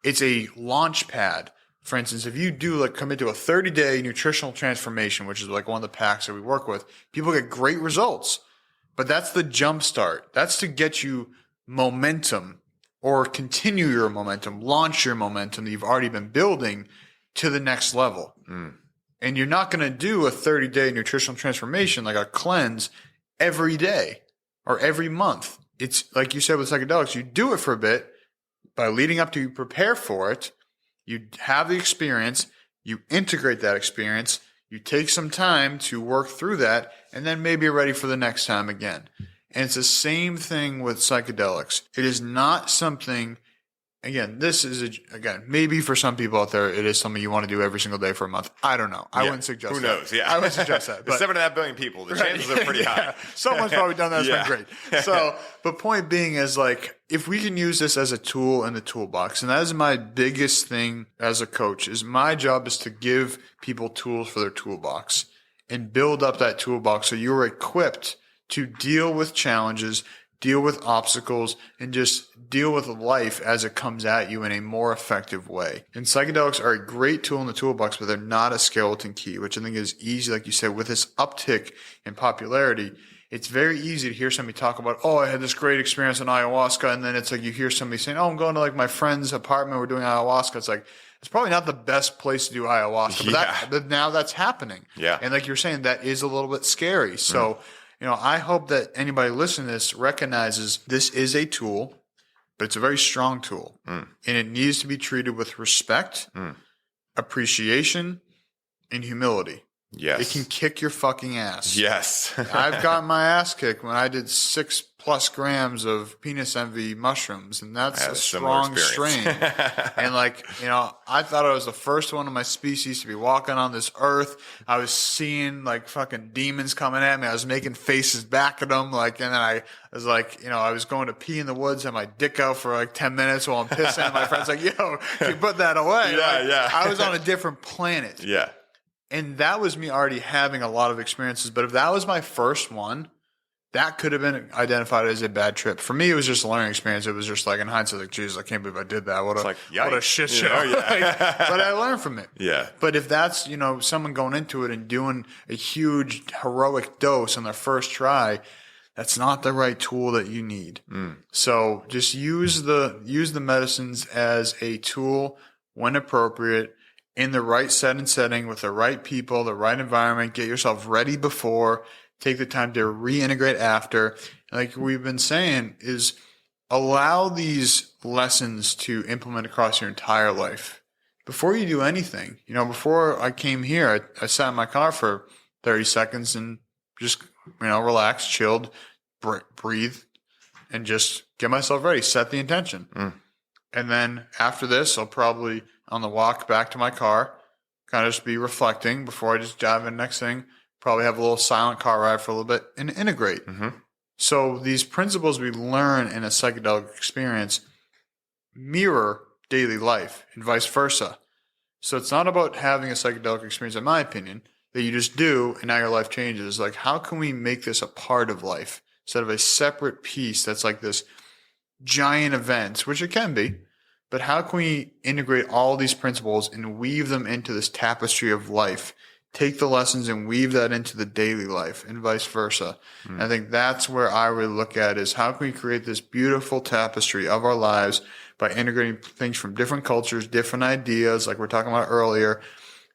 It's a launch pad. For instance, if you do commit to a 30-day nutritional transformation, which is one of the packs that we work with, people get great results. But that's the jump start. That's to get you momentum or continue your momentum, launch your momentum that you've already been building to the next level. And you're not going to do a 30-day nutritional transformation, like a cleanse, every day or every month. It's like you said with psychedelics, you do it for a bit. By leading up to, you prepare for it, you have the experience, you integrate that experience, you take some time to work through that, and then maybe you're ready for the next time again. And it's the same thing with psychedelics. It is not something, again, maybe for some people out there, it is something you want to do every single day for a month. I don't know. I wouldn't suggest that. Who knows? Yeah. I wouldn't suggest that. There's 7.5 billion people. The chances are pretty high. Someone's probably done that. It's been great. So, but point being is if we can use this as a tool in the toolbox, and that is my biggest thing as a coach, is my job is to give people tools for their toolbox and build up that toolbox so you're equipped to deal with challenges, deal with obstacles, and just deal with life as it comes at you in a more effective way. And psychedelics are a great tool in the toolbox, but they're not a skeleton key, which I think is easy, like you said, with this uptick in popularity. it's very easy to hear somebody talk about, oh, I had this great experience in ayahuasca. And then it's like you hear somebody saying, oh, I'm going to like my friend's apartment. We're doing ayahuasca. It's like, it's probably not the best place to do ayahuasca, but now that's happening. Yeah. And like you're saying, that is a little bit scary. So, I hope that anybody listening to this recognizes this is a tool, but it's a very strong tool. And it needs to be treated with respect, appreciation, and humility. Yes. It can kick your fucking ass. Yes. I've got my ass kicked when I did 6+ grams of penis envy mushrooms, and that's a strong strain. And I thought I was the first one of my species to be walking on this earth. I was seeing like fucking demons coming at me. I was making faces back at them. And then I was like, I was going to pee in the woods, had my dick out for like 10 minutes while I'm pissing. And my friend's like, yo, you put that away. Yeah. I was on a different planet. Yeah. And that was me already having a lot of experiences. But if that was my first one, that could have been identified as a bad trip. For me, it was just a learning experience. It was just like in hindsight, like, Jesus, I can't believe I did that. What a shit show. But I learned from it. Yeah. But if that's, someone going into it and doing a huge heroic dose on their first try, that's not the right tool that you need. So just use the medicines as a tool when appropriate, in the right setting with the right people, the right environment. Get yourself ready before. Take the time to reintegrate after. Like we've been saying, is allow these lessons to implement across your entire life. Before you do anything, before I came here, I sat in my car for 30 seconds and just, relaxed, chilled, breathe, and just get myself ready, set the intention. And then after this, I'll probably, on the walk back to my car, kind of just be reflecting before I just dive in the next thing. Probably have a little silent car ride for a little bit and integrate. So these principles we learn in a psychedelic experience mirror daily life and vice versa. So it's not about having a psychedelic experience, in my opinion, that you just do and now your life changes. Like, how can we make this a part of life instead of a separate piece that's like this giant event, which it can be, but how can we integrate all these principles and weave them into this tapestry of life? Take the lessons and weave that into the daily life and vice versa. And I think that's where I really look at is how can we create this beautiful tapestry of our lives by integrating things from different cultures, different ideas, like we're talking about earlier,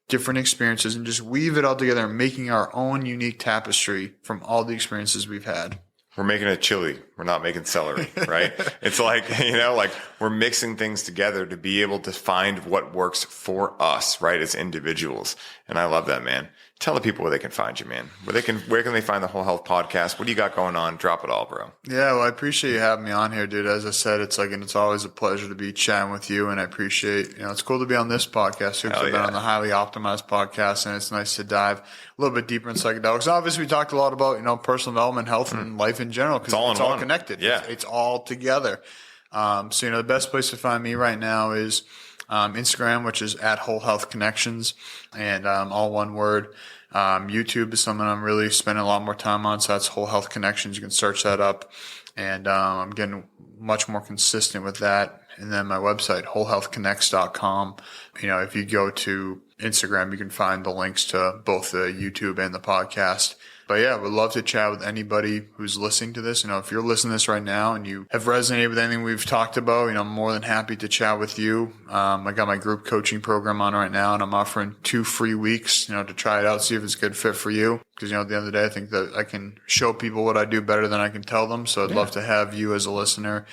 different experiences, and just weave it all together and making our own unique tapestry from all the experiences we've had. We're making a chili. We're not making celery, right? It's like, we're mixing things together to be able to find what works for us, right? As individuals. And I love that, man. Tell the people where they can find you, man. Where can they find the Whole Health Podcast? What do you got going on? Drop it all, bro. Yeah, well, I appreciate you having me on here, dude. As I said, it's always a pleasure to be chatting with you. And I appreciate, it's cool to be on this podcast too, because I've been on the Highly Optimized podcast, and it's nice to dive a little bit deeper in psychedelics. Obviously, we talked a lot about, personal development, health, and life in general, because it's all connected. Yeah. It's all together. So, the best place to find me right now is Instagram, which is at Whole Health Connections, and all one word. YouTube is something I'm really spending a lot more time on. So that's Whole Health Connections. You can search that up. And I'm getting much more consistent with that. And then my website, wholehealthconnects.com. If you go to Instagram, you can find the links to both the YouTube and the podcast. But yeah, would love to chat with anybody who's listening to this. If you're listening to this right now and you have resonated with anything we've talked about, I'm more than happy to chat with you. I got my group coaching program on right now, and I'm offering 2 free weeks, to try it out, see if it's a good fit for you. Because, at the end of the day, I think that I can show people what I do better than I can tell them. So I'd love to have you as a listener,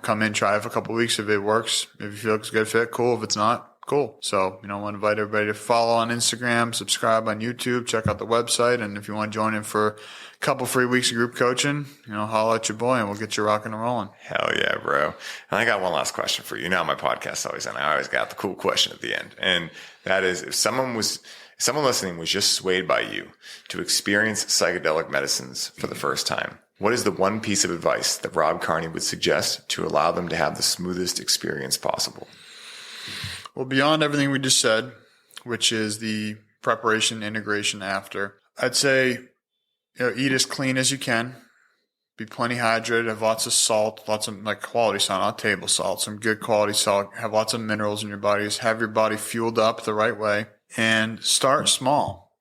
come in, try it for a couple of weeks. If it works, if you feel it's a good fit, cool. If it's not, cool. So, I want to invite everybody to follow on Instagram, subscribe on YouTube, check out the website. And if you want to join in for a couple free weeks of group coaching, holla at your boy and we'll get you rocking and rolling. Hell yeah, bro. And I got one last question for you. My podcast always ends. I always got the cool question at the end. And that is, if someone listening was just swayed by you to experience psychedelic medicines for the first time, what is the one piece of advice that Rob Carney would suggest to allow them to have the smoothest experience possible? Well, beyond everything we just said, which is the preparation, integration after, I'd say, eat as clean as you can, be plenty hydrated, have lots of salt, lots of quality salt, not table salt, some good quality salt, have lots of minerals in your body, have your body fueled up the right way, and start small.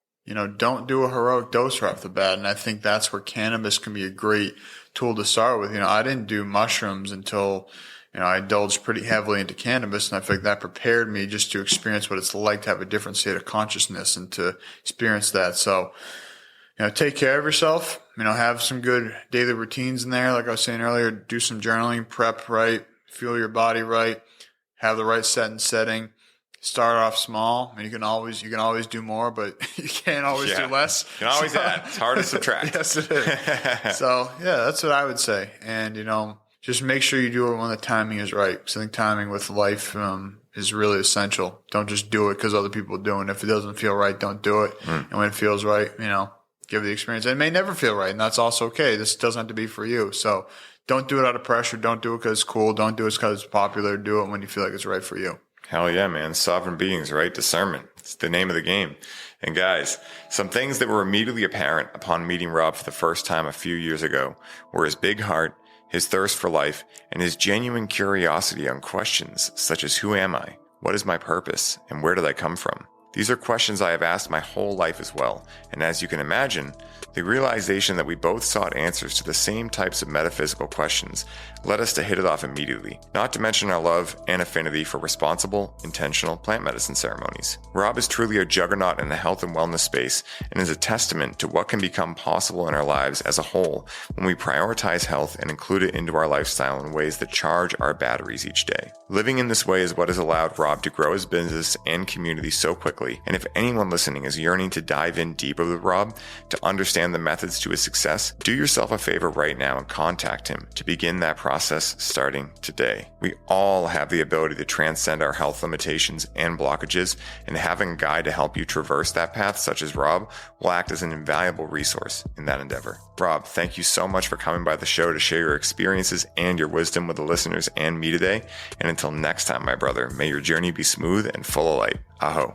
don't do a heroic dose right off the bat. And I think that's where cannabis can be a great tool to start with. I didn't do mushrooms until, I indulged pretty heavily into cannabis, and I feel like that prepared me just to experience what it's like to have a different state of consciousness and to experience that. So, take care of yourself, have some good daily routines in there. Like I was saying earlier, do some journaling, prep right, fuel your body right, have the right setting. Start off small. You can always do more, but you can't always do less. You can always add. It's hard to subtract. Yes, it is. So that's what I would say. And, just make sure you do it when the timing is right. Because I think timing with life is really essential. Don't just do it because other people are doing it. If it doesn't feel right, don't do it. And when it feels right, give the experience. And it may never feel right, and that's also okay. This doesn't have to be for you. So don't do it out of pressure. Don't do it because it's cool. Don't do it because it's popular. Do it when you feel like it's right for you. Hell yeah, man. Sovereign beings, right? Discernment. It's the name of the game. And guys, some things that were immediately apparent upon meeting Rob for the first time a few years ago were his big heart, his thirst for life, and his genuine curiosity on questions such as who am I, what is my purpose, and where did I come from? These are questions I have asked my whole life as well, and as you can imagine, the realization that we both sought answers to the same types of metaphysical questions led us to hit it off immediately, not to mention our love and affinity for responsible, intentional plant medicine ceremonies. Rob is truly a juggernaut in the health and wellness space and is a testament to what can become possible in our lives as a whole when we prioritize health and include it into our lifestyle in ways that charge our batteries each day. Living in this way is what has allowed Rob to grow his business and community so quickly, and if anyone listening is yearning to dive in deeper with Rob to understand the methods to his success, do yourself a favor right now and contact him to begin that process starting today. We all have the ability to transcend our health limitations and blockages, and having a guide to help you traverse that path, such as Rob, will act as an invaluable resource in that endeavor. Rob, thank you so much for coming by the show to share your experiences and your wisdom with the listeners and me today. And until next time, my brother, may your journey be smooth and full of light. Aho.